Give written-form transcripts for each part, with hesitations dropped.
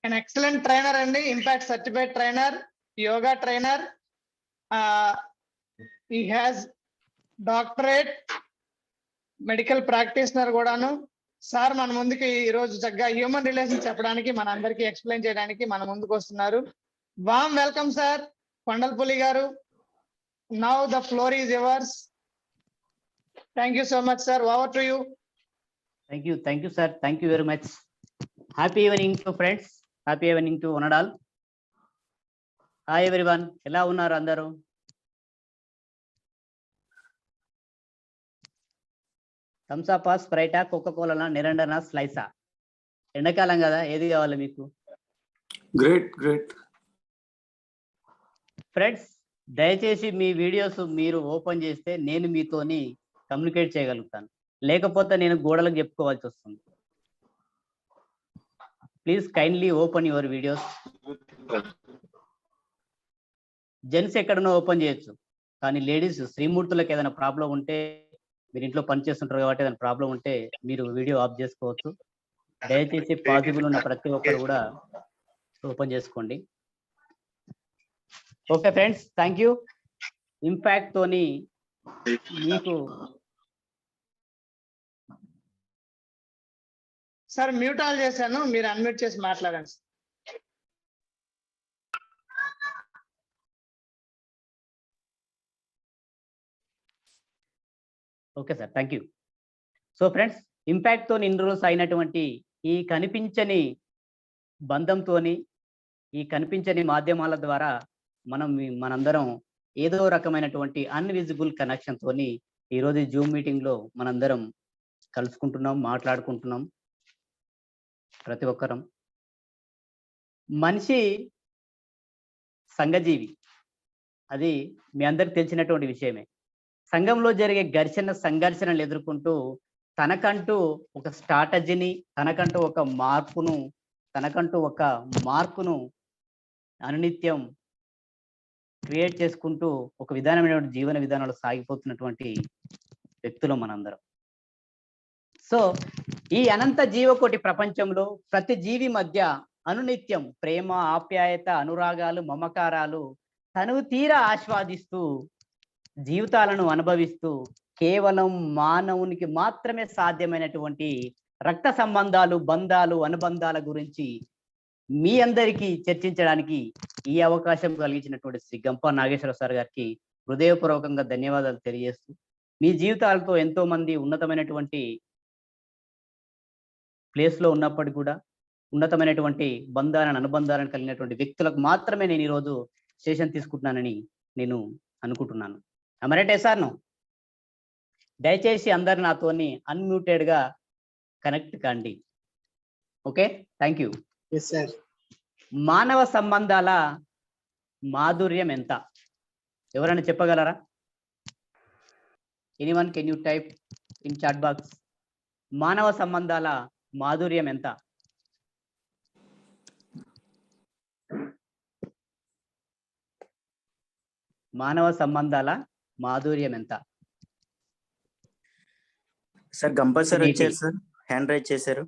an excellent trainer and impact certified trainer, yoga trainer. He has doctorate, medical practitioner కూడాను. Sir మన ముందుకి ఈ రోజు చక్కగా హ్యూమన్ రిలేషన్స్ చెప్పడానికి మన అందరికి ఎక్స్ప్లెయిన్ చేయడానికి మన ముందుకు వస్తున్నారు. వామ్ వెల్కమ్ సార్ కొండలపల్లి గారు. Now the floor is yours. Thank you so much sir. Over to you. Thank you sir, thank you very much. Happy evening to friends, happy evening to one and all. Hi everyone, ఎలా ఉన్నారు అందరూ? థమ్స్అప్, స్ప్రైటా, Coca Cola, నిరండనా, స్లైసా? ఎండాకాలం కదా, ఏది కావాలి మీకు? Great great. ఫ్రెండ్స్, దయచేసి మీ వీడియోస్ మీరు ఓపెన్ చేస్తే నేను మీతోని కమ్యూనికేట్ చేయగలుగుతాను, లేకపోతే నేను గోడలకు చెప్పుకోవాల్సి వస్తుంది. Please kindly open your videos. Gents ఎక్కడనో ఓపెన్ చేయొచ్చు, కానీ లేడీస్ శ్రీమూర్తులకు ఏదైనా ప్రాబ్లం ఉంటే, మీరు ఇంట్లో పని చేస్తుంటారు కాబట్టి ఏదైనా ప్రాబ్లం ఉంటే మీరు వీడియో ఆఫ్ చేసుకోవచ్చు. దయచేసి పాసిబుల్ ఉన్న ప్రతి ఒక్కరు కూడా ఓపెన్ చేసుకోండి. Okay friends, thank you. Impact తోని మీకు సార్ మ్యూట్ ఆల్ చేశాను, మీరు అన్మ్యూట్ చేసి మాట్లాడండి. Okay sir, thank you. So friends, ఇంపాక్ట్తో ఇన్రోల్స్ అయినటువంటి ఈ కనిపించని బంధంతోని, ఈ కనిపించని మాధ్యమాల ద్వారా మనందరం ఏదో రకమైనటువంటి అన్విజిబుల్ కనెక్షన్ తోని ఈరోజు జూమ్ మీటింగ్లో మనందరం కలుసుకుంటున్నాం, మాట్లాడుకుంటున్నాం. ప్రతి ఒక్కరం మనిషి సంఘజీవి, అది మీ అందరికి తెలిసినటువంటి విషయమే. సంఘంలో జరిగే సంఘర్షణలు ఎదుర్కొంటూ తనకంటూ ఒక స్ట్రాటజీని, తనకంటూ ఒక మార్కును అనునిత్యం క్రియేట్ చేసుకుంటూ ఒక విధానమైనటువంటి జీవన విధానాలు సాగిపోతున్నటువంటి వ్యక్తులు మనందరం. సో ఈ అనంత జీవకోటి ప్రపంచంలో ప్రతి జీవి మధ్య అనునిత్యం ప్రేమ, ఆప్యాయత, అనురాగాలు, మమకారాలు తనువు తీరా ఆస్వాదిస్తూ జీవితాలను అనుభవిస్తూ కేవలం మానవునికి మాత్రమే సాధ్యమైనటువంటి రక్త సంబంధాలు, బంధాలు, అనుబంధాల గురించి మీ అందరికీ చర్చించడానికి ఈ అవకాశం కలిగించినటువంటి శ్రీ గంప నాగేశ్వర సార్ గారికి హృదయపూర్వకంగా ధన్యవాదాలు తెలియజేస్తూ, మీ జీవితాలతో ఎంతో మంది ఉన్నతమైనటువంటి ప్లేస్లో ఉన్నప్పటికీ కూడా ఉన్నతమైనటువంటి బంధాలను, అనుబంధాలను కలిగినటువంటి వ్యక్తులకు మాత్రమే నేను ఈరోజు సెషన్ తీసుకుంటున్నానని నేను అనుకుంటున్నాను. అమరేటే సార్ను దయచేసి అందరు నాతోని అన్మ్యూటెడ్గా కనెక్ట్ కాండి. Okay, thank you. మానవ సంబంధాల మాధుర్యం ఎంత? ఎవరైనా చెప్పగలరా? Anyone, can you type in chat box? మానవ సంబంధాల మాధుర్యం ఎంత? మానవ సంబంధాల మాధుర్యం ఎంత? సార్ గంప సార్ వచ్చారు సార్, హ్యాండ్ రైజ్ చేశారు.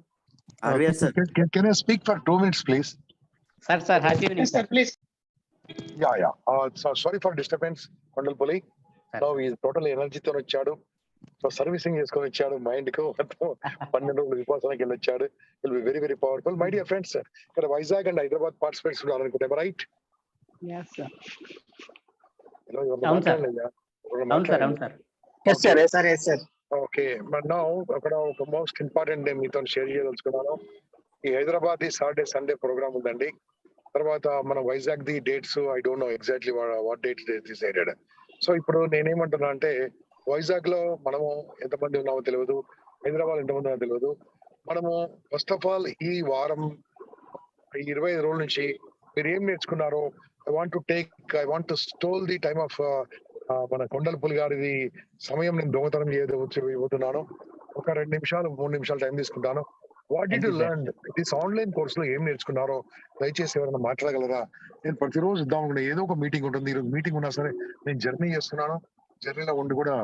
Can I speak for 2 minutes, please? Sir, happy evening, sir. Please. Yeah. So sorry for disturbance, Kondalpalli. Now he is totally energy తో వచ్చాడు. సో సర్వీసింగ్ చేసుకొని వచ్చాడు మైండ్ కు. 12 రోజులు విపాసనకి వెళ్ళి వచ్చాడు. Will be very very powerful. My dear friends, ఇక్కడ వైజాగ్ అండ్ హైదరాబాద్ పార్టిసిపేట్స్ ఉన్నారు అనుకుంటే, రైట్? Yes sir. అవును సార్. ఓకే, బట్ నౌ అక్కడ ఒక మోస్ట్ ఇంపార్టెంట్ డే మీతో షేర్ చేయదలుచుకున్నాను. ఈ Hyderabad the Saturday Sunday programme ఉందండి. తర్వాత మన Vizag the dates I don't know exactly what dates decided. So ఇప్పుడు నేనేమంటున్నా అంటే, వైజాగ్ లో మనము ఎంతమంది ఉన్నామో తెలియదు, హైదరాబాద్ ఎంతమంది ఉన్నామో తెలియదు. మనము ఫస్ట్ ఆఫ్ ఆల్ ఈ వారం 25 రోజుల నుంచి మీరు ఏం నేర్చుకున్నారో I want to stole the time of మన కొండలపల్లి గారిది సమయం నేను దొంగతనం చేయబోతున్నాను. ఒక 2 నిమిషాలు 3 నిమిషాలు టైం తీసుకుంటాను. What did you learn this online course లో? ఏం నేర్చుకున్నారో దయచేసి ఎవరైనా మాట్లాడగలరా? నేను ప్రతిరోజు ఇద్దాం అనుకున్నా, ఏదో ఒక మీటింగ్ ఉంటుంది. ఈరోజు మీటింగ్ ఉన్నా సరే నేను జర్నీ చేస్తున్నాను. జర్నీలో ఉండి కూడా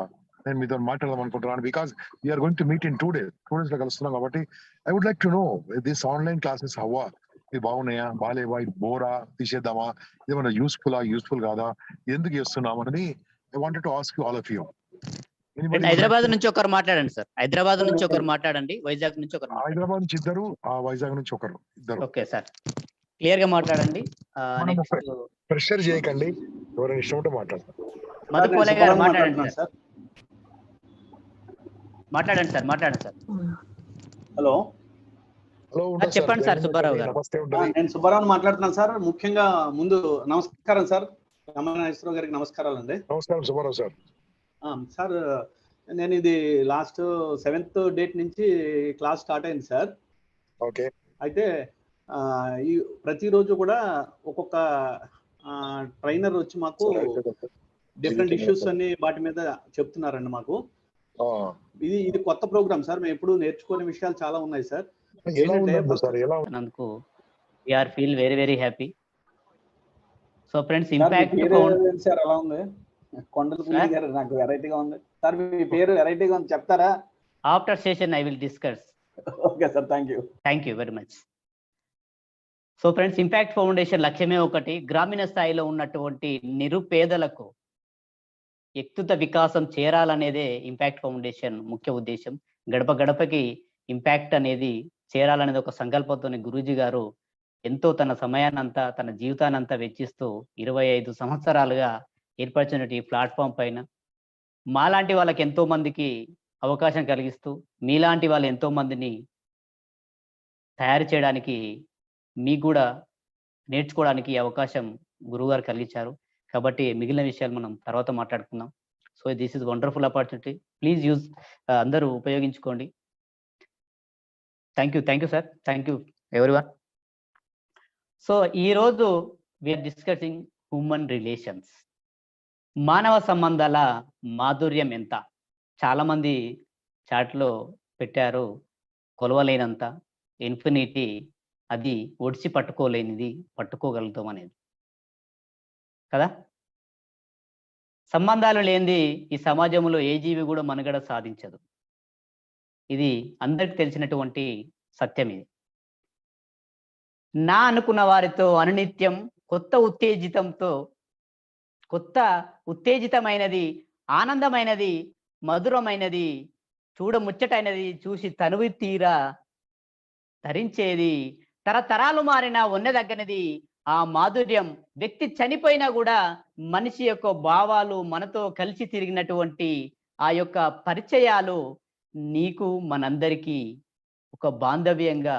నేను మీతో మాట్లాడదాం అనుకుంటున్నాను. Because we are going to meet in 2 days. 2 days లో కలుస్తున్నాం కాబట్టి I would like to know this online classes how are. ఇది బాగున్నాయా, బాగాలేవా, ఇది బోరా, తీసేద్దామా, ఇదేమన్నా యూస్ఫుల్ కాదా, ఎందుకు చేస్తున్నాం అనేది I wanted to ask all of you. Hyderabad నుంచి ఒకరు మాట్లాడండి సార్. హైదరాబాద్ నుంచి ఒకరు మాట్లాడండి. వైజాగ్ నుంచి ఒకరు మాట్లాడండి. హైదరాబాద్ నుంచి ఇద్దరు, వైజాగ్ నుంచి ఒకరు, ఇద్దరు. ఓకే సార్, క్లియర్ గా మాట్లాడండి. నెక్స్ట్ ప్రెషర్ చేయకండి, ఎవరైనా ఇష్టం ఉంటే మాట్లాడతారు. మధుపోలే గారు మాట్లాడండి సార్. మాట్లాడండి సార్. హలో హలో, చెప్పండి సార్ సుబ్బారావు గారు. నమస్తే ఉంటుంది. నేను సుబ్బారావు మాట్లాడుతున్నాను సార్. ముఖ్యంగా ముందు నమస్కారం సార్, నాగేశ్వరరావు గారికి నమస్కారాలు అండి. నమస్కారం సుబ్బారావు సార్. సార్ నేను ఇది లాస్ట్ 7th డేట్ నుంచి క్లాస్ స్టార్ట్ అయింది సార్. ఓకే. అయితే ఈ ప్రతిరోజు కూడా ఒక్కొక్క ట్రైనర్ వచ్చి మాకు డిఫరెంట్ ఇష్యూస్ అన్ని వాటి మీద చెప్తున్నారండి మాకు. ఇది కొత్త ప్రోగ్రామ్ సార్, మేము ఎప్పుడు నేర్చుకునే విషయాలు చాలా ఉన్నాయి సార్. నందుకు we are feel very very happy. So friends, impact sir ఎలా ఉంది? కొండలపల్లి గారు నాకు వెరైటీగా ఉంది సార్, మీ పేరు వెరైటీగా ఉంది, చెప్తారా? After session I will discuss. Okay sir, thank you very much. So friends, impact foundation లక్ష్యమే ఒకటి, గ్రామీణ స్థాయిలో ఉన్నటువంటి నిరుపేదలకు వ్యక్తిగత వికాసం చేరాలనేదే ఇంపాక్ట్ ఫౌండేషన్ ముఖ్య ఉద్దేశం. గడప గడపకి ఇంపాక్ట్ అనేది చేరాలనేది ఒక సంకల్పంతో గురూజీ గారు ఎంతో తన సమయాన్నంతా, తన జీవితాన్నంతా వెచ్చిస్తూ 25 సంవత్సరాలుగా ఏర్పరిచిన ఈ ప్లాట్ఫామ్ పైన మాలాంటి వాళ్ళకి ఎంతో మందికి అవకాశం కలిగిస్తూ, మీలాంటి వాళ్ళు ఎంతో మందిని తయారు చేయడానికి, మీకు కూడా నేర్చుకోవడానికి అవకాశం గురువుగారు కలిగించారు. కాబట్టి మిగిలిన విషయాలు మనం తర్వాత మాట్లాడుకుందాం. So this is wonderful opportunity, please use, అందరూ ఉపయోగించుకోండి. Thank you sir, thank you everyone. So ఈరోజు వీఆర్ డిస్కసింగ్ హ్యూమన్ రిలేషన్స్, మానవ సంబంధాల మాధుర్యం ఎంత. చాలా మంది చాట్లో పెట్టారు, కొలవలేనంత, ఇన్ఫినిటీ, అది ఒడిసి పట్టుకోలేనిది, పట్టుకోగలుగుతాం అనేది కదా. సంబంధాలు లేనిది ఈ సమాజంలో ఏ జీవి కూడా మనుగడ సాధించదు. ఇది అందరికి తెలిసినటువంటి సత్యం. ఇది నా అనుకున్న వారితో అనునిత్యం కొత్త ఉత్తేజితమైనది, ఆనందమైనది, మధురమైనది, చూడముచ్చటైనది, చూసి తనువి తీరా ధరించేది, తరతరాలు మారిన ఉన్నదగ్గనిది. ఆ మాధుర్యం వ్యక్తి చనిపోయినా కూడా మనిషి యొక్క భావాలు, మనతో కలిసి తిరిగినటువంటి ఆ యొక్క పరిచయాలు నీకు మనందరికీ ఒక బాంధవ్యంగా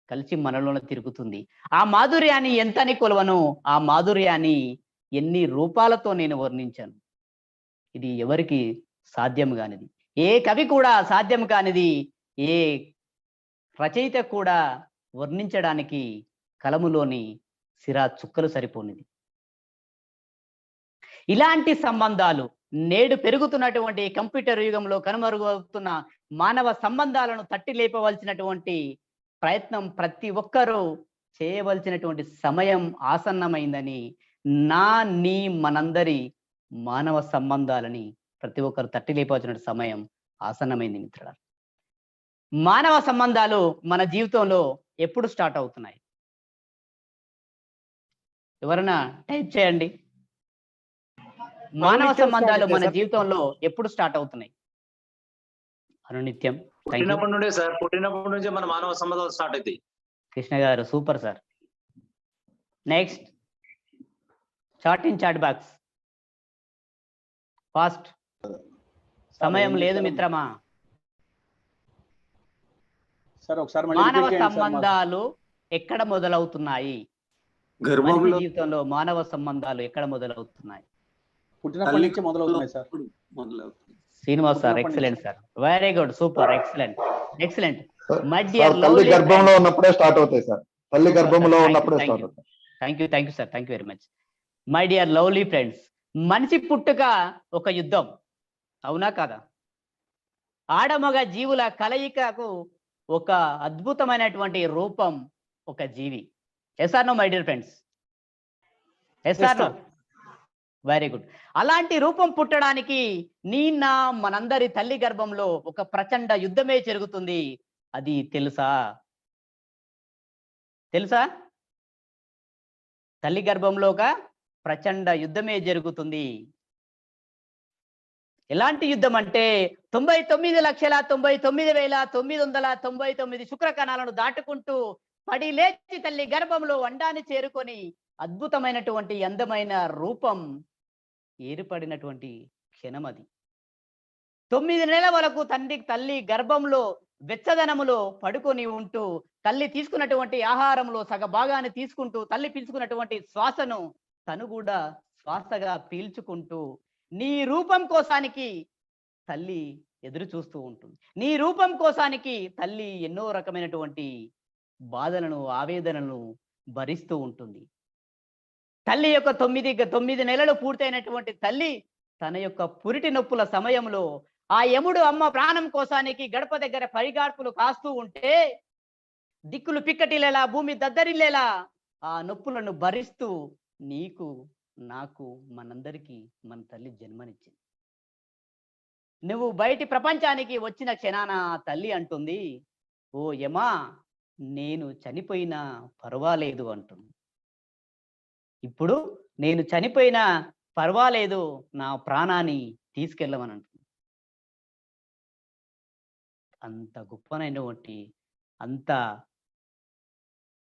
కలిసి మనలోనే తిరుగుతుంది. ఆ మాధుర్యాన్ని ఎంతని కొలవను, ఆ మాధుర్యాన్ని ఎన్ని రూపాలతో నేను వర్ణించాను. ఇది ఎవరికి సాధ్యం కానిది, ఏ కవి కూడా సాధ్యం కానిది, ఏ రచయిత కూడా వర్ణించడానికి కలములోని సిరా చుక్కలు సరిపోనిది. ఇలాంటి సంబంధాలు నేడు పెరుగుతున్నటువంటి కంప్యూటర్ యుగంలో కనుమరుగవుతున్న మానవ సంబంధాలను తట్టి లేపవలసినటువంటి ప్రయత్నం ప్రతి ఒక్కరూ చేయవలసినటువంటి సమయం ఆసన్నమైందని, నీ మనందరి మానవ సంబంధాలని ప్రతి ఒక్కరు తట్టి లేపవలసిన సమయం ఆసన్నమైంది మిత్రులారా. మానవ సంబంధాలు మన జీవితంలో ఎప్పుడు స్టార్ట్ అవుతున్నాయి? ఎవరైనా టైప్ చేయండి. మానవ సంబంధాలు మన జీవితంలో ఎప్పుడు స్టార్ట్ అవుతున్నాయి? అనునిత్యం. పుట్టినప్పటి నుండే సార్, పుట్టినప్పటి నుంచే మన మానవ సంబంధాలు స్టార్ట్ అవుతాయి. కృష్ణ గారు super sir. Next, chat in chat box fast. సమయం లేదు మిత్రమా. మానవ సంబంధాలు ఎక్కడ మొదలవుతున్నాయి? మనిషి జీవితంలో మానవ సంబంధాలు ఎక్కడ మొదలవుతున్నాయి? పుట్టినప్పటి నుంచి మొదలవుతున్నాయి sir. Srinivas sir, excellent sir, very good, super, excellent. My dear తల్లి గర్భంలో ఉన్నప్పుడే స్టార్ట్ అవుతాయి సార్. తల్లి గర్భంలో ఉన్నప్పుడే స్టార్ట్ అవుతాయి. Thank you sir, thank you very much. My dear lovely friends, మనిషి పుట్టుక ఒక యుద్ధం, అవునా కాదా? ఆడమగ జీవుల కలయికకు ఒక అద్భుతమైనటువంటి రూపం ఒక జీవి. Yes or no my dear friends? Yes or no? Very good. అలాంటి రూపం పుట్టడానికి మనందరి తల్లి గర్భంలో ఒక ప్రచండ యుద్ధమే జరుగుతుంది. అది తెలుసా? తల్లి గర్భంలో ఒక ప్రచండ యుద్ధమే జరుగుతుంది. ఎలాంటి యుద్ధం అంటే 99,99,999 శుక్రకణాలను దాటుకుంటూ పడి లేచి తల్లి గర్భంలో అండాన్ని చేరుకొని అద్భుతమైనటువంటి అందమైన రూపం ఏర్పడినటువంటి క్షణం అది. 9 నెలల వరకు తల్లి గర్భంలో వెచ్చదనములో పడుకొని ఉంటూ తల్లి తీసుకున్నటువంటి ఆహారంలో సగ భాగాన్ని తీసుకుంటూ తల్లి పీల్చుకున్నటువంటి శ్వాసను తను కూడా శ్వాసగా పీల్చుకుంటూ నీ రూపం కోసానికి తల్లి ఎదురు చూస్తూ ఉంటుంది. నీ రూపం కోసానికి తల్లి ఎన్నో రకమైనటువంటి బాధలను ఆవేదనలను భరిస్తూ ఉంటుంది. తల్లి యొక్క 9 నెలలు పూర్తయినటువంటి తల్లి తన యొక్క పురిటి నొప్పుల సమయంలో ఆ యముడు అమ్మ ప్రాణం కోసానికి గడప దగ్గర పరిగార్పులు కాస్తూ ఉంటే దిక్కులు పిక్కటిలేలా భూమి దద్దరిల్లేలా ఆ నొప్పులను భరిస్తూ నీకు నాకు మనందరికీ మన తల్లి జన్మనిచ్చింది. నువ్వు బయటి ప్రపంచానికి వచ్చిన క్షణాన తల్లి అంటుంది, ఓ యమా నేను చనిపోయినా పర్వాలేదు అంటుంది. ఇప్పుడు నేను చనిపోయినా పర్వాలేదు, నా ప్రాణాన్ని తీసుకెళ్ళమని అంటుంది. అంత గొప్పనైనటువంటి అంత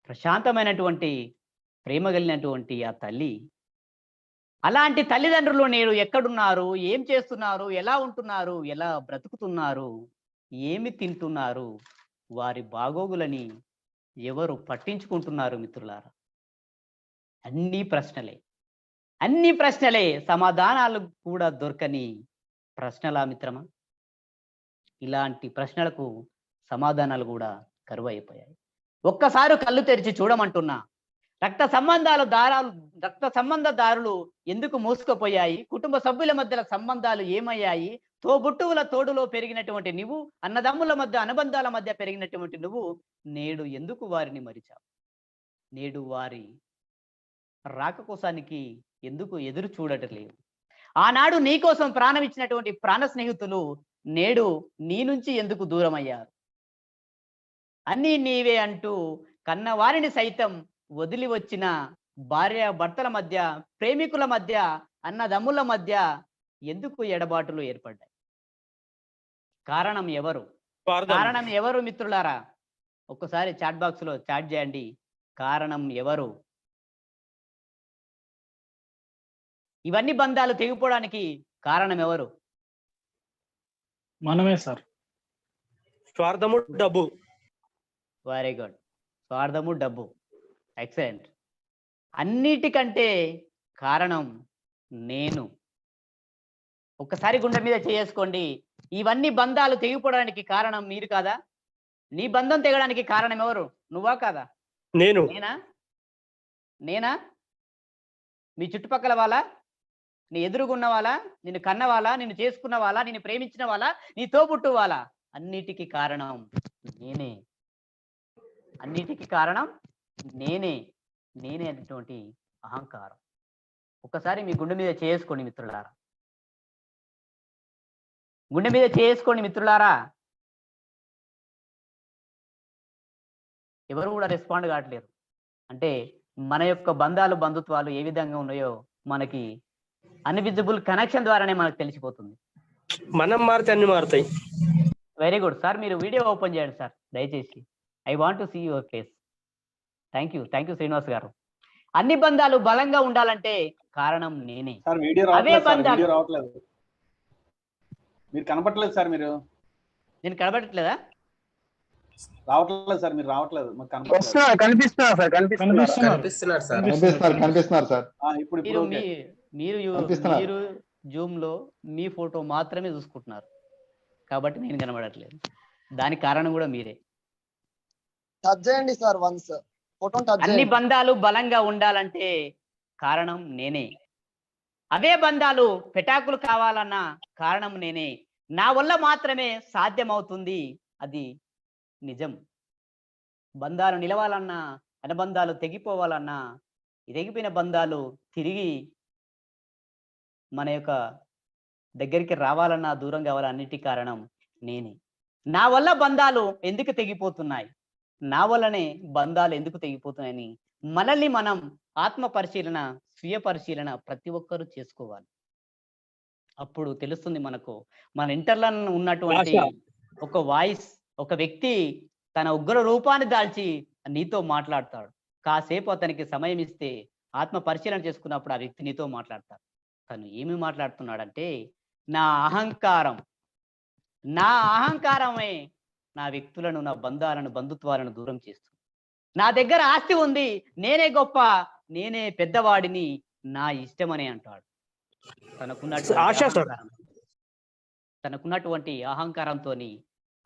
ప్రశాంతమైనటువంటి ప్రేమ కలిగినటువంటి ఆ తల్లి, అలాంటి తల్లిదండ్రులు నేడు ఎక్కడున్నారు, ఏం చేస్తున్నారు, ఎలా ఉంటున్నారు, ఎలా బ్రతుకుతున్నారు, ఏమి తింటున్నారు, వారి బాగోగులని ఎవరు పట్టించుకుంటున్నారు మిత్రులారా? అన్ని ప్రశ్నలే సమాధానాలు కూడా దొరకని ప్రశ్నలా మిత్రమా? ఇలాంటి ప్రశ్నలకు సమాధానాలు కూడా కరువు అయిపోయాయి. ఒక్కసారి కళ్ళు తెరిచి చూడమంటున్నా. రక్త సంబంధ దారులు ఎందుకు మూసుకుపోయాయి? కుటుంబ సభ్యుల మధ్యల సంబంధాలు ఏమయ్యాయి? తోబుట్టువుల తోడులో పెరిగినటువంటి నువ్వు, అన్నదమ్ముల మధ్య అనుబంధాల మధ్య పెరిగినటువంటి నువ్వు నేడు ఎందుకు వారిని మరిచావు? నేడు వారి రాక కోసానికి ఎందుకు ఎదురు చూడటలేదు? ఆనాడు నీ కోసం ప్రాణం ఇచ్చినటువంటి ప్రాణ స్నేహితులు నేడు నీ నుంచి ఎందుకు దూరం అయ్యారు? అన్నీ నీవే అంటూ కన్నవారిని సైతం వదిలి వచ్చిన భార్య భర్తల మధ్య, ప్రేమికుల మధ్య, అన్నదమ్ముల మధ్య ఎందుకు ఎడబాటులు ఏర్పడ్డాయి? కారణం ఎవరు? కారణం ఎవరు మిత్రులారా? ఒక్కసారి చాట్ బాక్స్ లో చాట్ చేయండి. కారణం ఎవరు? ఇవన్నీ బంధాలు తెగిపోవడానికి కారణం ఎవరు? మనమే సార్. స్వార్థము, డబ్బు. Very good. స్వార్థము, డబ్బు. ఎక్సలెంట్. అన్నిటికంటే కారణం నేను. ఒక్కసారి గుండె మీద చేసుకోండి. ఇవన్నీ బంధాలు తెగిపోవడానికి కారణం మీరు కాదా? నీ బంధం తెగడానికి కారణం ఎవరు? నువ్వా కాదా? నేనా? మీ చుట్టుపక్కల వాళ్ళ, నీ ఎదురుగున్న వాళ్ళ, నిన్ను కన్న వాళ్ళ, నిన్ను చేసుకున్న వాళ్ళ, నిన్ను ప్రేమించిన వాళ్ళ, నీ తోబుట్టు వాళ్ళ? అన్నిటికీ కారణం నేనే. అన్నిటికీ కారణం నేనే అనేటువంటి అహంకారం. ఒక్కసారి మీ గుండె మీద చేసుకోండి మిత్రులారా. గుండె మీద చేసుకోండి మిత్రులారా. ఎవరు కూడా రెస్పాండ్ కావట్లేరు. అంటే మన యొక్క బంధాలు, బంధుత్వాలు ఏ విధంగా ఉన్నాయో మనకి అన్విజిబుల్ కనెక్షన్ ద్వారానే మనకు తెలిసిపోతుంది. మనం మారితే అన్ని మారుతాయి. Very good sir. మీరు వీడియో ఓపెన్ చేయండి సార్ దయచేసి. I want to see your face. Thank you Srinivas గారు. అన్ని బంధాలు బలంగా ఉండాలంటే కారణం నేనే. అవే బంధాలు. మీరు కనపడలేదు సార్. నేను కనబడట్లేదా? రావట్లేదు సార్. మీరు రావట్లేదు. కనిపిస్తున్నారు సార్. ఇప్పుడు మీరు జూమ్ లో మీ ఫోటో మాత్రమే చూసుకుంటున్నారు కాబట్టి నేను కనబడట్లేదు. దానికి కారణం కూడా మీరే. అన్ని బంధాలు బలంగా ఉండాలంటే కారణం నేనే. అవే బంధాలు పెటాకులు కావాలన్నా కారణం నేనే. నా వల్ల మాత్రమే సాధ్యమవుతుంది. అది నిజం. బంధాలు నిలవాలన్నా, అనుబంధాలు తెగిపోవాలన్నా, తెగిపోయిన బంధాలు తిరిగి మన యొక్క దగ్గరికి రావాలన్నా, దూరం కావాలన్నిటి కారణం నేనే. నా వల్ల బంధాలు ఎందుకు తెగిపోతున్నాయి, నా వల్లనే బంధాలు ఎందుకు తెగిపోతున్నాయని మనల్ని మనం ఆత్మ పరిశీలన, స్వీయ పరిశీలన ప్రతి ఒక్కరూ చేసుకోవాలి. అప్పుడు తెలుస్తుంది మనకు మన ఇంటర్లో ఉన్నటువంటి ఒక వాయిస్, ఒక వ్యక్తి తన ఉగ్ర రూపాన్ని దాల్చి నీతో మాట్లాడతాడు. కాసేపు అతనికి సమయం ఇస్తే ఆత్మ పరిశీలన చేసుకున్నప్పుడు ఆ వ్యక్తి నీతో మాట్లాడతాడు. తను ఏమి మాట్లాడుతున్నాడంటే, నా అహంకారమే నా వ్యక్తులను, నా బంధాలను, బంధుత్వాలను దూరం చేస్తుంది. నా దగ్గర ఆస్తి ఉంది, నేనే గొప్ప, నేనే పెద్దవాడిని, నా ఇష్టమని అంటాడు. తనకున్నటువంటి అహంకారంతో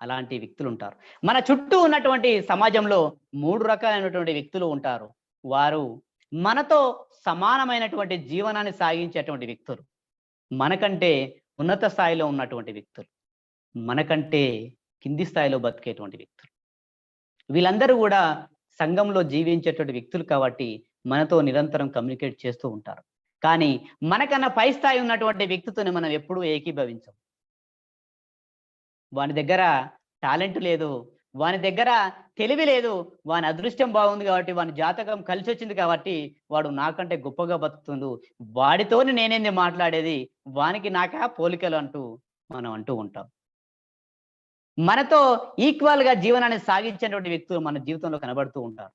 అలాంటి వ్యక్తులు ఉంటారు. మన చుట్టూ ఉన్నటువంటి సమాజంలో 3 రకాలైనటువంటి వ్యక్తులు ఉంటారు. వారు మనతో సమానమైనటువంటి జీవనాన్ని సాగించేటువంటి వ్యక్తులు, మనకంటే ఉన్నత స్థాయిలో ఉన్నటువంటి వ్యక్తులు, మనకంటే కింది స్థాయిలో బతికేటువంటి వ్యక్తులు. వీళ్ళందరూ కూడా సంఘంలో జీవించేటువంటి వ్యక్తులు కాబట్టి మనతో నిరంతరం కమ్యూనికేట్ చేస్తూ ఉంటారు. కానీ మనకన్నా పై స్థాయి ఉన్నటువంటి వ్యక్తితోనే మనం ఎప్పుడూ ఏకీభవించం. వాని దగ్గర టాలెంట్ లేదు, వాని దగ్గర తెలివి లేదు, వాని అదృష్టం బాగుంది కాబట్టి, వాని జాతకం కలిసి వచ్చింది కాబట్టి వాడు నాకంటే గొప్పగా బతుకుతుండు, వాడితోనే నేనేంది మాట్లాడేది, వానికి నాకా పోలికలు అంటూ మనం అంటూ ఉంటాం. మనతో ఈక్వల్ గా జీవనాన్ని సాగించేటువంటి వ్యక్తులు మన జీవితంలో కనబడుతూ ఉంటారు.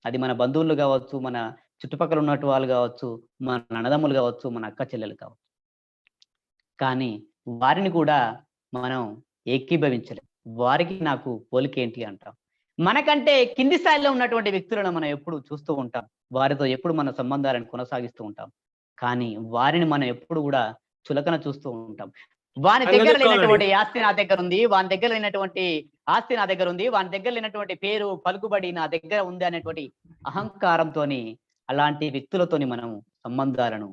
అది మన బంధువులు కావచ్చు, మన చుట్టుపక్కల ఉన్నట్టు వాళ్ళు కావచ్చు, మన అన్నదమ్ములు కావచ్చు, మన అక్క చెల్లెలు కావచ్చు. కానీ వారిని కూడా మనం ఏకీభవించలేం. వారికి నాకు పోలికేంటి అంటాం. మనకంటే కింది స్థాయిలో ఉన్నటువంటి వ్యక్తులను మనం ఎప్పుడు చూస్తూ ఉంటాం, వారితో ఎప్పుడు మన సంబంధాలను కొనసాగిస్తూ ఉంటాం. కానీ వారిని మనం ఎప్పుడు కూడా చులకన చూస్తూ ఉంటాం. వాని దగ్గర లేనటువంటి ఆస్తి నా దగ్గర ఉంది, వాని దగ్గర లేనటువంటి ఆస్తి నా దగ్గర ఉంది, వాని దగ్గర లేనటువంటి పేరు, పలుకుబడి నా దగ్గర ఉంది అనేటువంటి అహంకారంతోని అలాంటి వ్యక్తులతోని మనం సంబంధాలను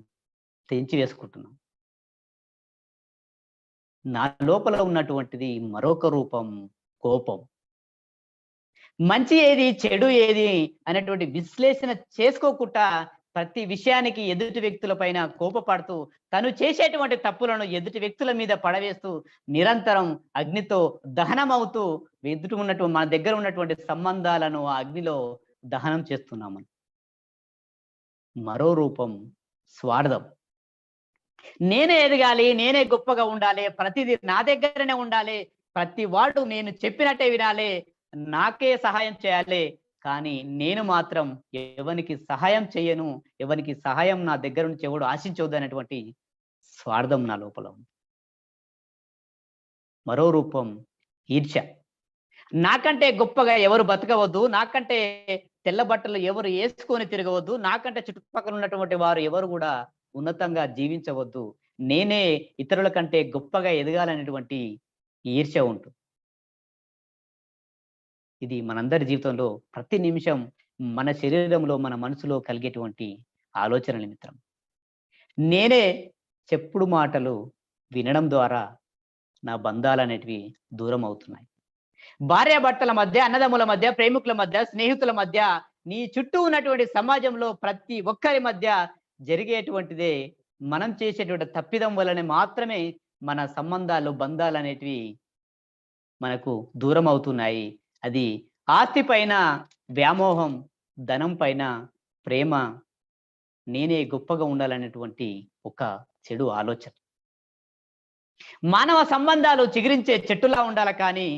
తెంచి వేసుకుంటున్నాం. నా లోపల ఉన్నటువంటిది మరొక రూపం, కోపం. మంచి ఏది, చెడు ఏది అనేటువంటి విశ్లేషణ చేసుకోకుండా ప్రతి విషయానికి ఎదుటి వ్యక్తుల పైన కోపపడుతూ, తను చేసేటువంటి తప్పులను ఎదుటి వ్యక్తుల మీద పడవేస్తూ, నిరంతరం అగ్నితో దహనమవుతూ ఎదుటి ఉన్నటువంటి మన దగ్గర ఉన్నటువంటి సంబంధాలను ఆ అగ్నిలో దహనం చేస్తున్నాము. మరో రూపం స్వార్థం. నేనే ఎదగాలి, నేనే గొప్పగా ఉండాలి, ప్రతిదీ నా దగ్గరనే ఉండాలి, ప్రతి వాడు నేను చెప్పినట్టే వినాలి, నాకే సహాయం చేయాలి, కానీ నేను మాత్రం ఎవరికి సహాయం చేయను, ఎవరికి సహాయం నా దగ్గర నుంచి ఎవడు ఆశించవద్దు అనేటువంటి స్వార్థం నా లోపల ఉంది. మరో రూపం ఈర్ష్య. నాకంటే గొప్పగా ఎవరు బతకవద్దు, నాకంటే తెల్ల బట్టలు ఎవరు వేసుకొని తిరగవద్దు, నాకంటే చుట్టుపక్కల ఉన్నటువంటి వారు ఎవరు కూడా ఉన్నతంగా జీవించవద్దు, నేనే ఇతరుల కంటే గొప్పగా ఎదగాలనేటువంటి ఈర్ష్య ఉంటుంది. ఇది మనందరి జీవితంలో ప్రతి నిమిషం మన శరీరంలో, మన మనసులో కలిగేటువంటి ఆలోచన నిమిత్తం. నేనే చెప్పుడు మాటలు వినడం ద్వారా నా బంధాలు అనేటివి దూరం అవుతున్నాయి. భార్యాభర్తల మధ్య, అన్నదమ్ముల మధ్య, ప్రేమికుల మధ్య, స్నేహితుల మధ్య, నీ చుట్టూ ఉన్నటువంటి సమాజంలో ప్రతి ఒక్కరి మధ్య జరిగేటువంటిదే మనం చేసేటువంటి తప్పిదం వల్లనే మాత్రమే మన సంబంధాలు, బంధాలు అనేటివి మనకు దూరం అవుతున్నాయి. అది ఆస్తి పైన వ్యామోహం, ధనం పైన ప్రేమ, నేనే గొప్పగా ఉండాలనేటువంటి ఒక చెడు ఆలోచన. మానవ సంబంధాలు చిగురించే చెట్టులా ఉండాలి, కానీ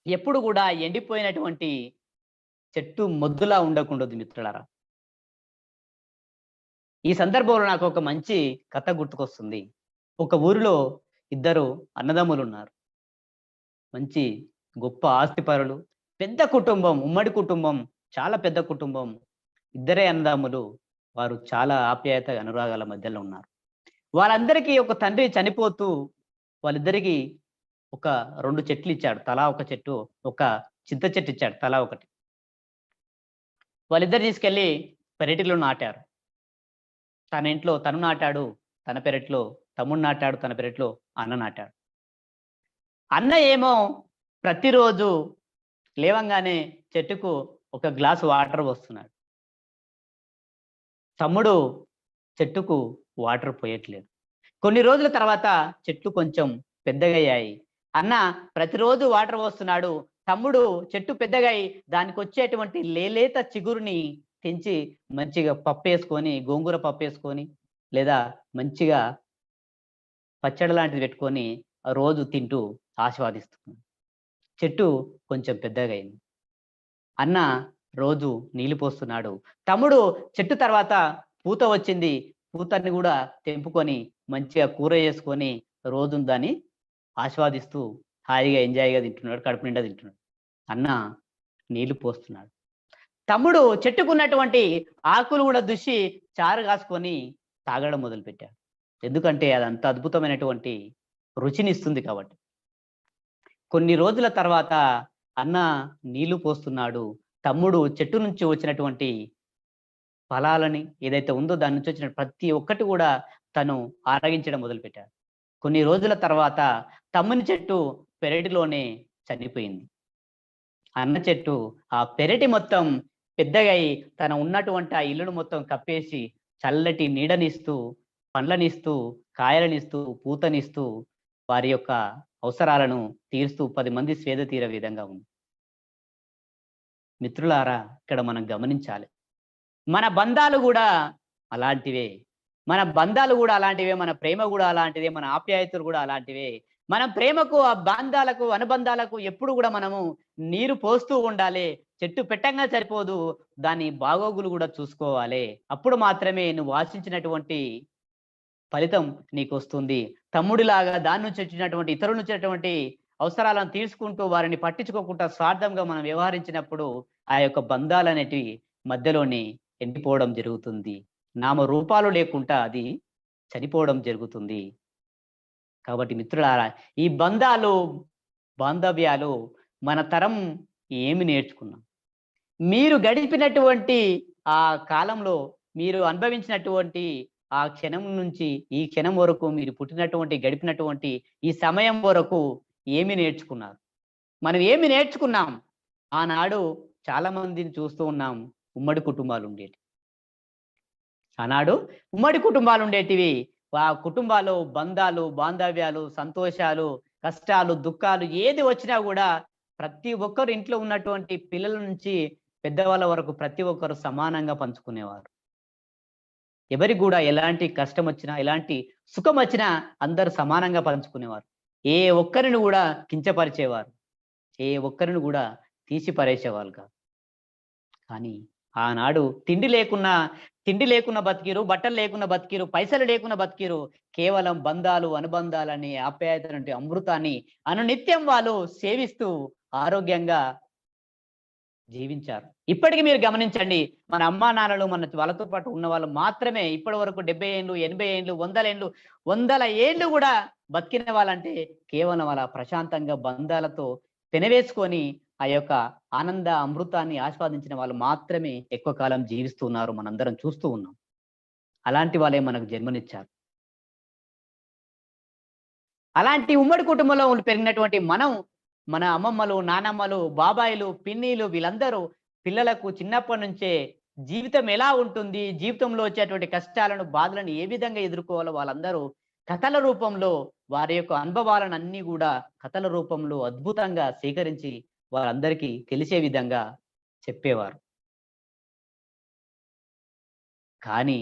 ఎప్పుడు కూడా ఎండిపోయినటువంటి చెట్టు మొద్దులా ఉండకూడదు మిత్రులారా. ఈ సందర్భంలో నాకు ఒక మంచి కథ గుర్తుకొస్తుంది. ఒక ఊరిలో 2 అన్నదమ్ములు ఉన్నారు. మంచి గొప్ప ఆస్తిపరులు, పెద్ద కుటుంబం, ఉమ్మడి కుటుంబం, చాలా పెద్ద కుటుంబం. 2 అన్నదమ్ములు, వారు చాలా ఆప్యాయత అనురాగాల మధ్యలో ఉన్నారు. వాళ్ళందరికీ ఒక తండ్రి చనిపోతూ వాళ్ళిద్దరికి ఒక 2 చెట్లు ఇచ్చాడు, తలా ఒక చెట్టు, ఒక చింత చెట్టు ఇచ్చాడు, తలా ఒకటి. వాళ్ళిద్దరు తీసుకెళ్లి పెరటిలో నాటారు. తన ఇంట్లో తను నాటాడు, తన పెరట్లో తమ్ముడు నాటాడు, తన పెరట్లో అన్న నాటాడు. అన్న ఏమో ప్రతిరోజు లేవంగానే చెట్టుకు ఒక గ్లాసు వాటర్ పోస్తున్నాడు. తమ్ముడు చెట్టుకు వాటర్ పోయట్లేదు. కొన్ని రోజుల తర్వాత చెట్లు కొంచెం పెద్దగయ్యాయి. అన్న ప్రతిరోజు వాటర్ పోస్తున్నాడు, తమ్ముడు చెట్టు పెద్దగా దానికి వచ్చేటువంటి లేలేత చిగురుని తెంచి మంచిగా పప్పు వేసుకొని, గోంగూర పప్పు వేసుకొని, లేదా మంచిగా పచ్చడి లాంటిది పెట్టుకొని రోజు తింటూ ఆస్వాదిస్తుంది. చెట్టు కొంచెం పెద్దగా అయింది. అన్న రోజు నీళ్లు పోస్తున్నాడు. తమ్ముడు చెట్టు తర్వాత పూత వచ్చింది. పూతని కూడా తెంపుకొని మంచిగా కూర చేసుకొని రోజు దాన్ని ఆస్వాదిస్తూ హాయిగా ఎంజాయ్గా తింటున్నాడు, కడుపు నిండా తింటున్నాడు. అన్న నీళ్లు పోస్తున్నాడు. తమ్ముడు చెట్టుకున్నటువంటి ఆకులు కూడా దుషి చారు కాసుకొని తాగడం మొదలుపెట్టాడు. ఎందుకంటే అది అంత అద్భుతమైనటువంటి రుచినిస్తుంది కాబట్టి. కొన్ని రోజుల తర్వాత అన్న నీళ్లు పోస్తున్నాడు. తమ్ముడు చెట్టు నుంచి వచ్చినటువంటి ఫలాలని ఏదైతే ఉందో దాని నుంచి వచ్చిన ప్రతి ఒక్కటి కూడా తను ఆరగించడం మొదలుపెట్టాడు. కొన్ని రోజుల తర్వాత తమ్ముని చెట్టు పెరటిలోనే చనిపోయింది. అన్న చెట్టు ఆ పెరటి మొత్తం పెద్దగా తన ఉన్నటువంటి ఆ ఇల్లును మొత్తం కప్పేసి చల్లటి నీడనిస్తూ, పండ్లనిస్తూ, కాయలనిస్తూ, పూతనిస్తూ వారి యొక్క అవసరాలను తీరుస్తూ 10 మంది స్వేద తీర విధంగా ఉంది. మిత్రులారా, ఇక్కడ మనం గమనించాలి, మన బంధాలు కూడా అలాంటివే. మన బంధాలు కూడా అలాంటివే, మన ప్రేమ కూడా అలాంటిదే, మన ఆప్యాయతలు కూడా అలాంటివే. మన ప్రేమకు, ఆ బంధాలకు, అనుబంధాలకు ఎప్పుడు కూడా మనము నీరు పోస్తూ ఉండాలి. చెట్టు పెట్టంగా సరిపోదు, దాని బాగోగులు కూడా చూసుకోవాలి. అప్పుడు మాత్రమే నువ్వు ఆశించినటువంటి ఫలితం నీకు వస్తుంది. తమ్ముడిలాగా దాని నుంచి వచ్చినటువంటి, ఇతరుల నుంచి వచ్చినటువంటి అవసరాలను తీసుకుంటూ వారిని పట్టించుకోకుండా స్వార్థంగా మనం వ్యవహరించినప్పుడు ఆ యొక్క బంధాలు అనేటివి మధ్యలోనే ఎండిపోవడం జరుగుతుంది. నామ రూపాలు లేకుండా అది చనిపోవడం జరుగుతుంది. కాబట్టి మిత్రులారా, ఈ బంధాలు, బాంధవ్యాలు మన తరం ఏమి నేర్చుకున్నాం? మీరు గడిపినటువంటి ఆ కాలంలో, మీరు అనుభవించినటువంటి ఆ క్షణం నుంచి ఈ క్షణం వరకు, మీరు పుట్టినటువంటి, గడిపినటువంటి ఈ సమయం వరకు ఏమి నేర్చుకున్నారు? మనం ఏమి నేర్చుకున్నాం? ఆనాడు చాలా మందిని చూస్తూ ఉన్నాం, ఉమ్మడి కుటుంబాలు ఉండేవి. ఆనాడు ఉమ్మడి కుటుంబాలు ఉండేటివి. ఆ కుటుంబాలు, బంధాలు, బాంధవ్యాలు, సంతోషాలు, కష్టాలు, దుఃఖాలు ఏది వచ్చినా కూడా ప్రతి ఒక్కరు ఇంట్లో ఉన్నటువంటి పిల్లల నుంచి పెద్దవాళ్ళ వరకు ప్రతి ఒక్కరు సమానంగా పంచుకునేవారు. ఎవరికి కూడా ఎలాంటి కష్టం వచ్చినా, ఎలాంటి సుఖం వచ్చినా అందరూ సమానంగా పంచుకునేవారు. ఏ ఒక్కరిని కూడా కించపరిచేవారు, ఏ ఒక్కరిని కూడా తీసి పరేసేవాళ్ళు కాదు. కానీ ఆనాడు తిండి లేకున్నా బతికిరు, బట్టలు లేకున్నా బతికిరు, పైసలు లేకున్నా బతికిరు. కేవలం బంధాలు, అనుబంధాలని, ఆప్యాయతలంటే అమృతాన్ని అనునిత్యం వాళ్ళు సేవిస్తూ ఆరోగ్యంగా జీవించారు. ఇప్పటికీ మీరు గమనించండి, మన అమ్మా నాన్నలు, మన వాళ్ళతో పాటు ఉన్న వాళ్ళు మాత్రమే ఇప్పటి వరకు 70 ఏళ్ళు, 80 ఏళ్ళు, 100 ఏళ్ళు కూడా బతికిన వాళ్ళంటే కేవలం అలా ప్రశాంతంగా బంధాలతో పెనవేసుకొని ఆ యొక్క ఆనంద అమృతాన్ని ఆస్వాదించిన వాళ్ళు మాత్రమే ఎక్కువ కాలం జీవిస్తున్నారు. మనందరం చూస్తూ ఉన్నాం. అలాంటి వాళ్ళే మనకు జన్మనిచ్చారు. అలాంటి ఉమ్మడి కుటుంబంలో పెరిగినటువంటి మనం, మన అమ్మమ్మలు, నానమ్మలు, బాబాయిలు, పిన్నీలు వీళ్ళందరూ పిల్లలకు చిన్నప్పటి నుంచే జీవితం ఎలా ఉంటుంది, జీవితంలో వచ్చేటువంటి కష్టాలను, బాధలను ఏ విధంగా ఎదుర్కోవాలో వాళ్ళందరూ కథల రూపంలో వారి యొక్క అనుభవాలను అన్ని కూడా కథల రూపంలో అద్భుతంగా సేకరించి వారందరికీ తెలిసే విధంగా చెప్పేవారు. కానీ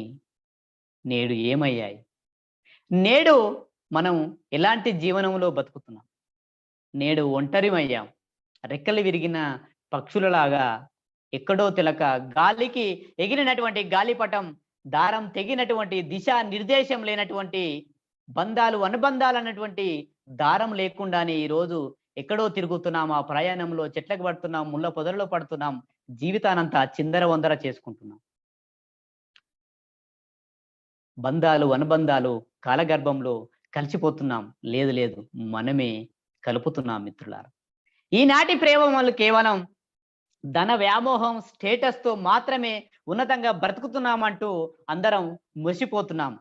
నేడు ఏమయ్యాయి? నేడు మనం ఎలాంటి జీవనంలో బతుకుతున్నాం? నేడు ఒంటరిమయ్యాం. రెక్కలు విరిగిన పక్షులలాగా ఎక్కడో తెలక గాలికి ఎగిరినటువంటి గాలిపటం, దారం తెగినటువంటి దిశ నిర్దేశం లేనటువంటి బంధాలు, అనుబంధాలు అన్నటువంటి దారం లేకుండానే ఈరోజు ఎక్కడో తిరుగుతున్నాం. ఆ ప్రయాణంలో చెట్లకు పడుతున్నాం, ముళ్ళ పొదలలో పడుతున్నాం, జీవితానంతా చిందర వందర చేసుకుంటున్నాం. బంధాలు, అనుబంధాలు కాలగర్భంలో కలిసిపోతున్నాం. లేదు, మనమే కలుపుతున్నాం మిత్రులారా. ఈనాటి ప్రేమలు కేవలం ధన వ్యామోహం, స్టేటస్తో మాత్రమే ఉన్నతంగా బ్రతుకుతున్నామంటూ అందరం మురిసిపోతున్నాం.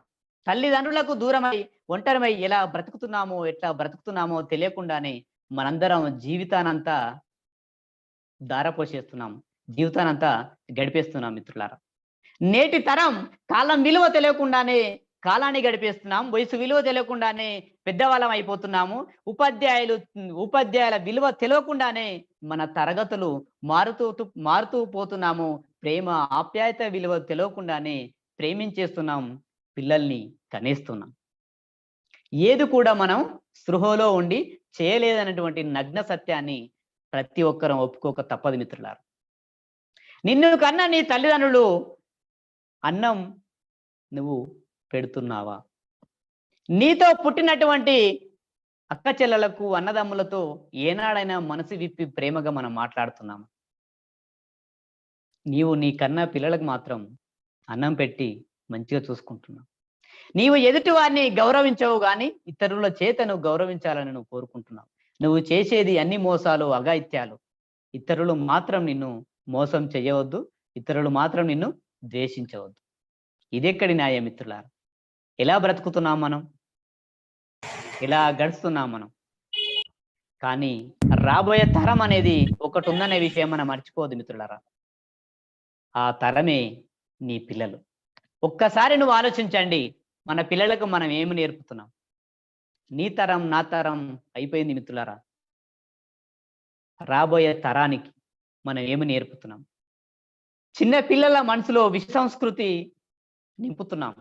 తల్లిదండ్రులకు దూరమై, ఒంటరిమై ఎలా బ్రతుకుతున్నామో, ఎట్లా బ్రతుకుతున్నామో తెలియకుండానే మనందరం జీవితానంతా దారపోసేస్తున్నాం, జీవితానంతా గడిపేస్తున్నాం మిత్రులారా. నేటి తరం కాలం విలువ తెలియకుండానే కాలాన్ని గడిపేస్తున్నాం. వయసు విలువ తెలియకుండానే పెద్దవాళ్ళం అయిపోతున్నాము. ఉపాధ్యాయుల విలువ తెలియకుండానే మన తరగతులు మారుతూ పోతున్నాము. ప్రేమ ఆప్యాయత విలువ తెలియకుండానే ప్రేమించేస్తున్నాం, పిల్లల్ని కనేస్తున్నాం. ఏది కూడా మనం స్పృహలో ఉండి చేయలేదన్నటువంటి నగ్న సత్యాన్ని ప్రతి ఒక్కరం ఒప్పుకోక తప్పదు మిత్రులారా. నిన్ను కన్నా నీ తల్లిదండ్రులు అన్నం నువ్వు పెడుతున్నావా? నీతో పుట్టినటువంటి అక్క చెల్లెలకు అన్నదమ్ములతో ఏనాడైనా మనసు విప్పి ప్రేమగా మనం మాట్లాడుతున్నాము? నీవు నీ కన్నా పిల్లలకు మాత్రం అన్నం పెట్టి మంచిగా చూసుకుంటున్నావు. నీవు ఎదుటి వారిని గౌరవించవు కానీ ఇతరుల చేత నువ్వు గౌరవించాలని నువ్వు కోరుకుంటున్నావు. నువ్వు చేసేది అన్ని మోసాలు, అఘాయిత్యాలు. ఇతరులు మాత్రం నిన్ను మోసం చేయవద్దు, ఇతరులు మాత్రం నిన్ను ద్వేషించవద్దు. ఇదెక్కడి న్యాయం మిత్రులారా? ఎలా బ్రతుకుతున్నాం మనం? ఎలా గడుస్తున్నాం మనం? కానీ రాబోయే తరం అనేది ఒకటి ఉందనే విషయం మనం మర్చిపోవద్దు మిత్రులారా. ఆ తరమే నీ పిల్లలు. ఒక్కసారి నువ్వు ఆలోచించండి, మన పిల్లలకు మనం ఏమి నేర్పుతున్నాం? నీ తరం నా తరం అయిపోయింది మిత్రులారా. రాబోయే తరానికి మనం ఏమి నేర్పుతున్నాం? చిన్న పిల్లల మనసులో విష సంస్కృతి నింపుతున్నాం.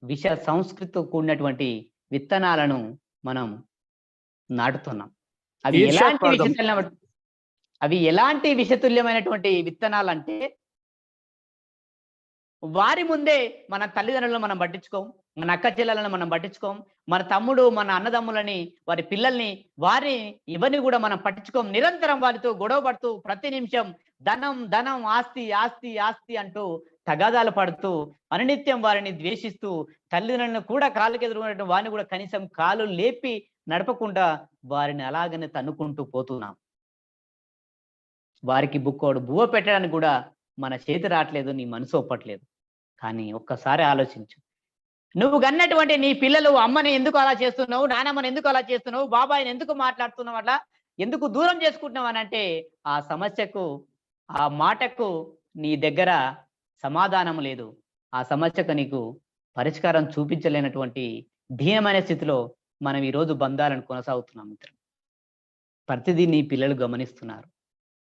విష సంస్కృతితో కూడినటువంటి విత్తనాలను మనం నాటుతున్నాం. అవి ఎలాంటి విషతుల్యమైనటువంటి విత్తనాలు అంటే, వారి ముందే మన తల్లిదండ్రులను మనం పట్టించుకోం, మన అక్క చెల్లెలను మనం పట్టించుకోం, మన తమ్ముడు మన అన్నదమ్ములని, వారి పిల్లల్ని, ఎవరిని కూడా మనం పట్టించుకోం. నిరంతరం వారితో గొడవ పడుతూ ప్రతి నిమిషం ధనం ధనం, ఆస్తి ఆస్తి ఆస్తి అంటూ తగాదాలు పడుతూ అనునిత్యం వారిని ద్వేషిస్తూ, తల్లిదండ్రులను కూడా కాళ్ళకి ఎదురుకున్నట్టు వారిని కూడా కనీసం కాలు లేపి నడపకుండా వారిని అలాగనే తన్నుకుంటూ పోతున్నాం. వారికి బువ్వ పెట్టడానికి కూడా మన చేతి రావట్లేదు, నీ మనసు ఒప్పట్లేదు. కానీ ఒక్కసారి ఆలోచించు, నువ్వు కన్నటువంటి నీ పిల్లలు అమ్మని ఎందుకు అలా చేస్తున్నావు, నానమ్మని ఎందుకు అలా చేస్తున్నావు, బాబాయిని ఎందుకు మాట్లాడుతున్నావు, అట్లా ఎందుకు దూరం చేసుకుంటున్నావు అని అంటే, ఆ సమస్యకు, ఆ మాటకు నీ దగ్గర సమాధానం లేదు. ఆ సమస్యకు నీకు పరిష్కారం చూపించలేనటువంటి దీనమైన స్థితిలో మనం ఈరోజు బంధాలను కొనసాగుతున్నాం మిత్రులు. ప్రతిదీ నీ పిల్లలు గమనిస్తున్నారు.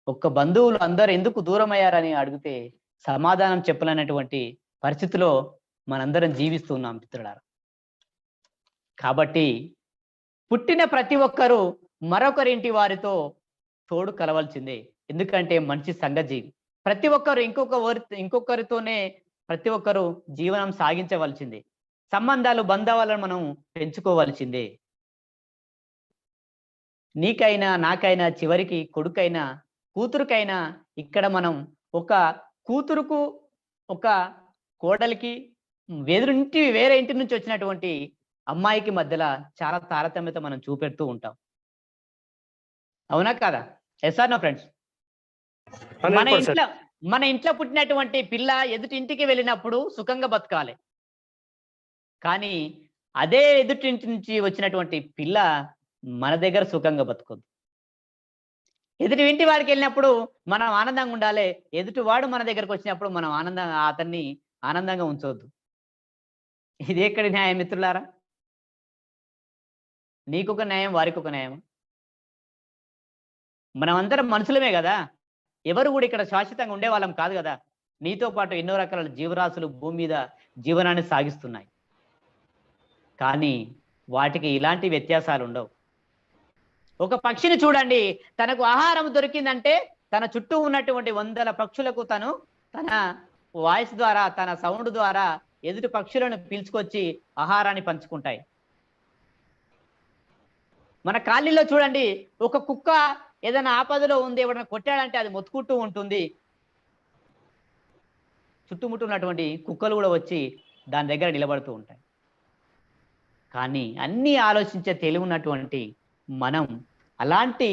ఒక్క బంధువులు అందరు ఎందుకు దూరం అయ్యారని అడిగితే సమాధానం చెప్పలేనటువంటి పరిస్థితిలో మనందరం జీవిస్తున్నాం మిత్రులారా. కాబట్టి పుట్టిన ప్రతి ఒక్కరూ మరొకరింటి వారితో తోడు కలవాల్సిందే. ఎందుకంటే మనిషి సంఘజీవి. ప్రతి ఒక్కరు ఇంకొకరితోనే ప్రతి ఒక్కరు జీవనం సాగించవలసిందే. సంబంధాలు, బంధాలను మనం పెంచుకోవాల్సిందే. నీకైనా నాకైనా చివరికి కొడుకైనా కూతురుకైనా ఇక్కడ మనం ఒక కూతురుకు, ఒక కోడలికి, వేరే ఇంటి నుంచి వచ్చినటువంటి అమ్మాయికి మధ్యలో చాలా తారతమ్యత మనం చూపెడుతూ ఉంటాం. అవునా కాదా? Yes or no friends? మన ఇంట్లో పుట్టినటువంటి పిల్ల ఎదుటి ఇంటికి వెళ్ళినప్పుడు సుఖంగా బతకాలి. కానీ అదే ఎదుటి ఇంటి నుంచి వచ్చినటువంటి పిల్ల మన దగ్గర సుఖంగా బతకొద్దు. ఎదుటి ఇంటి వాడికి వెళ్ళినప్పుడు మనం ఆనందంగా ఉండాలి, ఎదుటి వాడు మన దగ్గరకు వచ్చినప్పుడు మనం అతన్ని ఆనందంగా ఉంచవద్దు. ఇది ఎక్కడి న్యాయం మిత్రులారా? నీకొక న్యాయం, వారికి ఒక న్యాయం. మనం అందరం మనుషులమే కదా, ఎవరు కూడా ఇక్కడ శాశ్వతంగా ఉండే వాళ్ళం కాదు కదా. నీతో పాటు ఎన్నో రకాల జీవరాశులు భూమి మీద జీవనాన్ని సాగిస్తున్నాయి. కానీ వాటికి ఇలాంటి వ్యత్యాసాలు ఉండవు. ఒక పక్షిని చూడండి, తనకు ఆహారం దొరికిందంటే తన చుట్టూ ఉన్నటువంటి వందల పక్షులకు తన వాయిస్ ద్వారా, తన సౌండ్ ద్వారా ఎదుటి పక్షులను పిలుచుకొచ్చి ఆహారాన్ని పంచుకుంటాయి. మన కాలనీలో చూడండి, ఒక కుక్క ఏదైనా ఆపదలో ఉంది, ఎవరైనా కొట్టాడంటే అది మొత్తుకుంటూ ఉంటుంది. చుట్టుముట్టున్నటువంటి కుక్కలు కూడా వచ్చి దాని దగ్గర నిలబడుతూ ఉంటాయి. కానీ అన్నీ ఆలోచించే తెలివి ఉన్నటువంటి మనం అలాంటి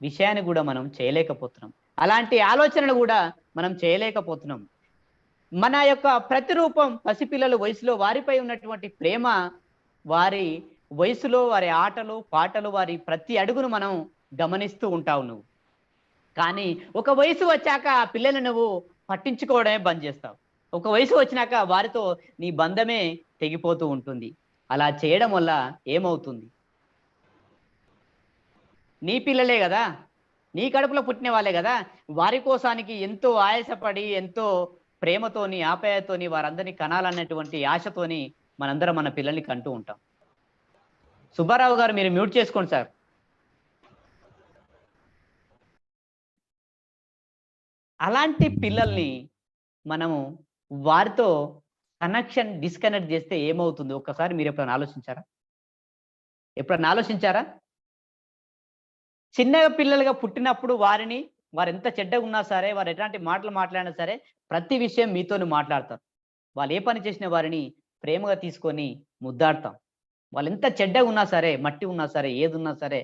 విషయాన్ని కూడా మనం చేయలేకపోతున్నాం. అలాంటి ఆలోచనలు కూడా మనం చేయలేకపోతున్నాం. మన యొక్క ప్రతిరూపం పసిపిల్లల వయసులో వారిపై ఉన్నటువంటి ప్రేమ, వారి వయసులో వారి ఆటలు పాటలు, వారి ప్రతి అడుగును మనం గమనిస్తూ ఉంటావు నువ్వు. కానీ ఒక వయసు వచ్చాక ఆ పిల్లలు నువ్వు పట్టించుకోవడమే బంద్ చేస్తావు. ఒక వయసు వచ్చినాక వారితో నీ బంధమే తెగిపోతూ ఉంటుంది. అలా చేయడం వల్ల ఏమవుతుంది? నీ పిల్లలే కదా, నీ కడుపులో పుట్టిన వాళ్ళే కదా, వారి కోసానికి ఎంతో ఆయాసపడి ఎంతో ప్రేమతోని ఆప్యాయతోని వారందరినీ కనాలన్నటువంటి ఆశతోని మనందరం మన పిల్లల్ని కంటూ ఉంటాం. సుబ్బారావు గారు మీరు మ్యూట్ చేసుకోండి సార్. అలాంటి పిల్లల్ని మనము వారితో కనెక్షన్ డిస్కనెక్ట్ చేస్తే ఏమవుతుంది ఒక్కసారి మీరు ఎప్పుడైనా ఆలోచించారా? ఎప్పుడైనా ఆలోచించారా? చిన్నగా పిల్లలుగా పుట్టినప్పుడు వారు ఎంత చెడ్డగా ఉన్నా సరే, వారు ఎలాంటి మాటలు మాట్లాడినా సరే ప్రతి విషయం మీతోని మాట్లాడతారు. వాళ్ళు ఏ పని చేసిన వారిని ప్రేమగా తీసుకొని ముద్దాడతాం. వాళ్ళు ఎంత చెడ్డగా ఉన్నా సరే, మట్టి ఉన్నా సరే, ఏది ఉన్నా సరే,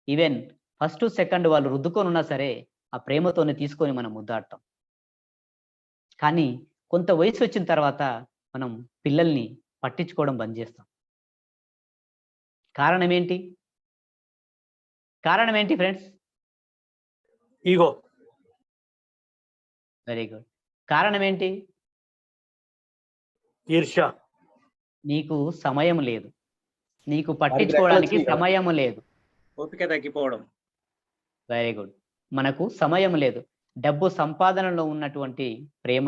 ఈవెన్ ఫస్ట్ సెకండ్ వాళ్ళు రుద్దుకొని ఉన్నా సరే ఆ ప్రేమతోనే తీసుకొని మనం ముద్దాడతాం. కానీ కొంత వయసు వచ్చిన తర్వాత మనం పిల్లల్ని పట్టించుకోవడం బంద్ చేస్తాం. కారణం ఏంటి? కారణం ఏంటి ఫ్రెండ్స్? ఈగో. Very good. కారణం ఏంటి? ఈర్ష్య. నీకు సమయం లేదు, నీకు పట్టించుకోవడానికి సమయం లేదు. ఓపిక తగ్గిపోవడం. Very good. మనకు సమయం లేదు. డబ్బు సంపాదనలో ఉన్నటువంటి ప్రేమ,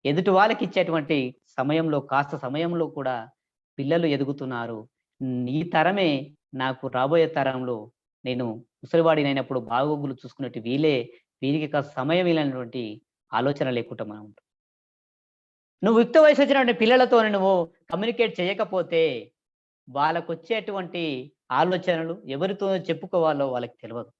ఎదుటి వాళ్ళకి ఇచ్చేటువంటి సమయంలో కాస్త సమయంలో కూడా పిల్లలు ఎదుగుతున్నారు. ఈ తరమే నాకు రాబోయే తరంలో నేను ముసలివాడినైనప్పుడు బాగోగులు చూసుకున్నట్టు వీరికి కాస్త సమయం ఇలాంటి ఆలోచన లేకుండా మనం ఉంటాం. నువ్వు యుక్త వయసు వచ్చినటువంటి పిల్లలతో నువ్వు కమ్యూనికేట్ చేయకపోతే వాళ్ళకు వచ్చేటువంటి ఆలోచనలు ఎవరితో చెప్పుకోవాలో వాళ్ళకి తెలియదు,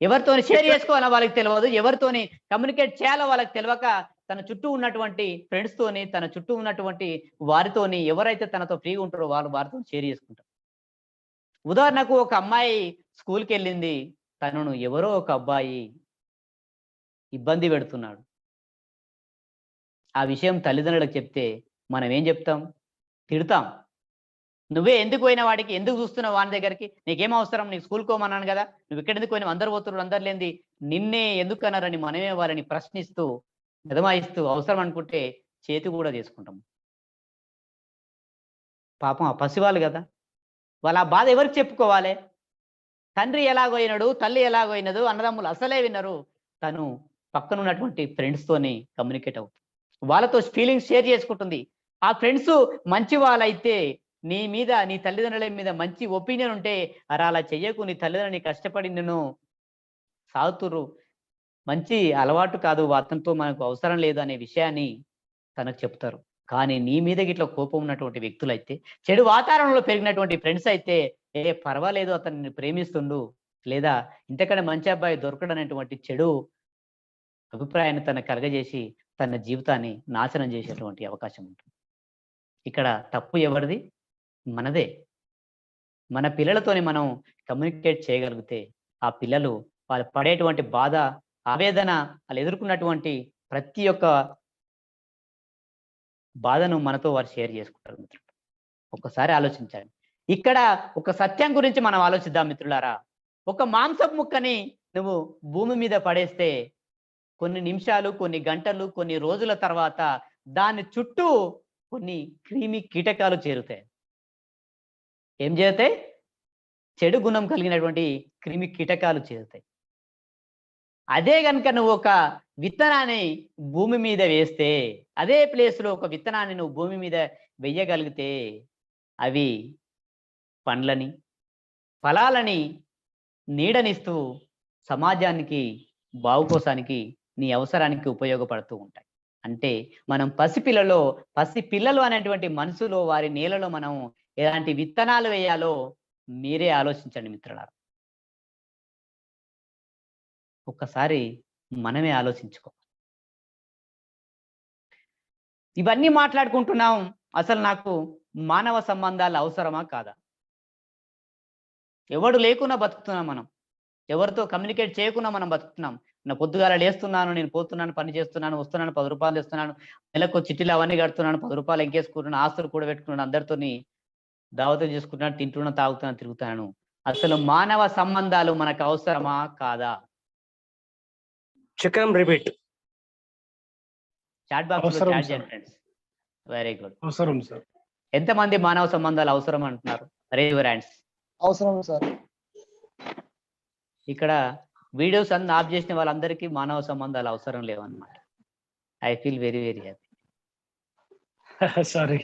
ఎవరితో షేర్ చేసుకోవాలో వాళ్ళకి తెలియదు, ఎవరితోని కమ్యూనికేట్ చేయాలో వాళ్ళకి తెలియక తన చుట్టూ ఉన్నటువంటి ఫ్రెండ్స్ తోని, తన చుట్టూ ఉన్నటువంటి వారితోని ఎవరైతే తనతో ఫ్రీగా ఉంటారో వారితో షేర్ చేసుకుంటారు. ఉదాహరణకు ఒక అమ్మాయి స్కూల్కి వెళ్ళింది, తనను ఎవరో ఒక అబ్బాయి ఇబ్బంది పెడుతున్నాడు. ఆ విషయం తల్లిదండ్రులకు చెప్తే మనం ఏం చెప్తాం? తిడతాం. నువ్వే ఎందుకు పోయిన వాడికి, ఎందుకు చూస్తున్నావు వాని దగ్గరికి, నీకేం అవసరం, నీకు స్కూల్కి పోమన్నాను కదా, నువ్వు ఇక్కడ ఎందుకు పోయినావు, అందరు పోతున్నారు అందరు లేనిది నిన్నే ఎందుకు అన్నారని మనమే వారిని ప్రశ్నిస్తూ గదమాయిస్తూ అవసరం అనుకుంటే చేతి కూడా చేసుకుంటాం. పాపం ఆ పసివాళ్ళు కదా, వాళ్ళ ఆ బాధ ఎవరికి చెప్పుకోవాలి? తండ్రి ఎలాగోయినాడు, తల్లి ఎలాగోయినదు, అన్నదమ్ములు అసలే వినరు. తను పక్కన ఉన్నటువంటి ఫ్రెండ్స్తోని కమ్యూనికేట్ అవుతుంది, వాళ్ళతో ఫీలింగ్స్ షేర్ చేసుకుంటుంది. ఆ ఫ్రెండ్స్ మంచి వాళ్ళైతే నీ మీద, నీ తల్లిదండ్రుల మీద మంచి ఒపీనియన్ ఉంటే అలా చెయ్యకు, నీ తల్లిదండ్రులని కష్టపడి నిన్ను సాగుతురు, మంచి అలవాటు కాదు, అతనితో మనకు అవసరం లేదు అనే విషయాన్ని తనకు చెప్తారు. కానీ నీ మీద గిట్లా కోపం ఉన్నటువంటి వ్యక్తులైతే, చెడు వాతావరణంలో పెరిగినటువంటి ఫ్రెండ్స్ అయితే పర్వాలేదు అతన్ని ప్రేమిస్తుండు, లేదా ఇంతకన్నా మంచి అబ్బాయి దొరకడనేటువంటి చెడు అభిప్రాయాన్ని తన కలగజేసి తన జీవితాన్ని నాశనం చేసేటువంటి అవకాశం ఉంటుంది. ఇక్కడ తప్పు ఎవరిది? మనదే. మన పిల్లలతోని మనం కమ్యూనికేట్ చేయగలిగితే ఆ పిల్లలు వాళ్ళు పడేటువంటి బాధ, ఆవేదన, వాళ్ళు ఎదుర్కొన్నటువంటి ప్రతి ఒక్క బాధను మనతో వారు షేర్ చేసుకుంటారు. మిత్రులు ఒక్కసారి ఆలోచించండి. ఇక్కడ ఒక సత్యం గురించి మనం ఆలోచిద్దాం మిత్రులారా. ఒక మాంసపు ముక్కని నువ్వు భూమి మీద పడేస్తే కొన్ని నిమిషాలు, కొన్ని గంటలు, కొన్ని రోజుల తర్వాత దాని చుట్టూ కొన్ని క్రిమి కీటకాలు చేరుతాయి. ఏం చేరుతాయి? చెడు గుణం కలిగినటువంటి క్రిమి కీటకాలు చేరుతాయి. అదే కనుక నువ్వు ఒక విత్తనాన్ని భూమి మీద వేస్తే, అదే ప్లేస్లో ఒక విత్తనాన్ని నువ్వు భూమి మీద వెయ్యగలిగితే అవి పండ్లని, ఫలాలని, నీడనిస్తూ సమాజానికి, బాగు కోసానికి, నీ అవసరానికి ఉపయోగపడుతూ ఉంటాయి. అంటే మనం పసిపిల్లలు అనేటువంటి మనసులో, వారి నేలలో మనం ఎలాంటి విత్తనాలు వేయాలో మీరే ఆలోచించండి మిత్రులారా. ఒక్కసారి మనమే ఆలోచించుకోవాలి. ఇవన్నీ మాట్లాడుకుంటున్నాం, అసలు నాకు మానవ సంబంధాలు అవసరమా కాదా? ఎవడు లేకున్నా బతుకుతున్నాం మనం, ఎవరితో కమ్యూనికేట్ చేయకుండా మనం బతుకుతున్నాం. నా పొద్దుగాల లేస్తున్నాను, నేను పోతున్నాను, పని చేస్తున్నాను, వస్తున్నాను, 10 రూపాయలు తెస్తున్నాను, నెలకు చిట్టీలు అవన్నీ కడుతున్నాను, 10 రూపాయలు ఎంకేసుకుంటున్నాను, ఆస్తులు కూడా పెట్టుకున్నాను, అందరితోని దావతులు చేసుకుంటున్నాను, తింటున్నాను, తాగుతున్నాను, తిరుగుతాను. అసలు మానవ సంబంధాలు మనకు అవసరమా కాదా? చక్రం రిపీట్. చాట్ బాక్స్ లో చాట్ చేయండి ఫ్రెండ్స్. Very good. అవసరం సార్. ఎంతమంది మానవ సంబంధాలు అవసరం అంటున్నారు? Raise your hands. అవసరం సార్. ఇక్కడ వీడియోస్ అన్ని ఆఫ్ చేసిన వాళ్ళందరికీ మానవ సంబంధాలు అవసరం లేవన్నమాట. I feel very very happy. Sorry.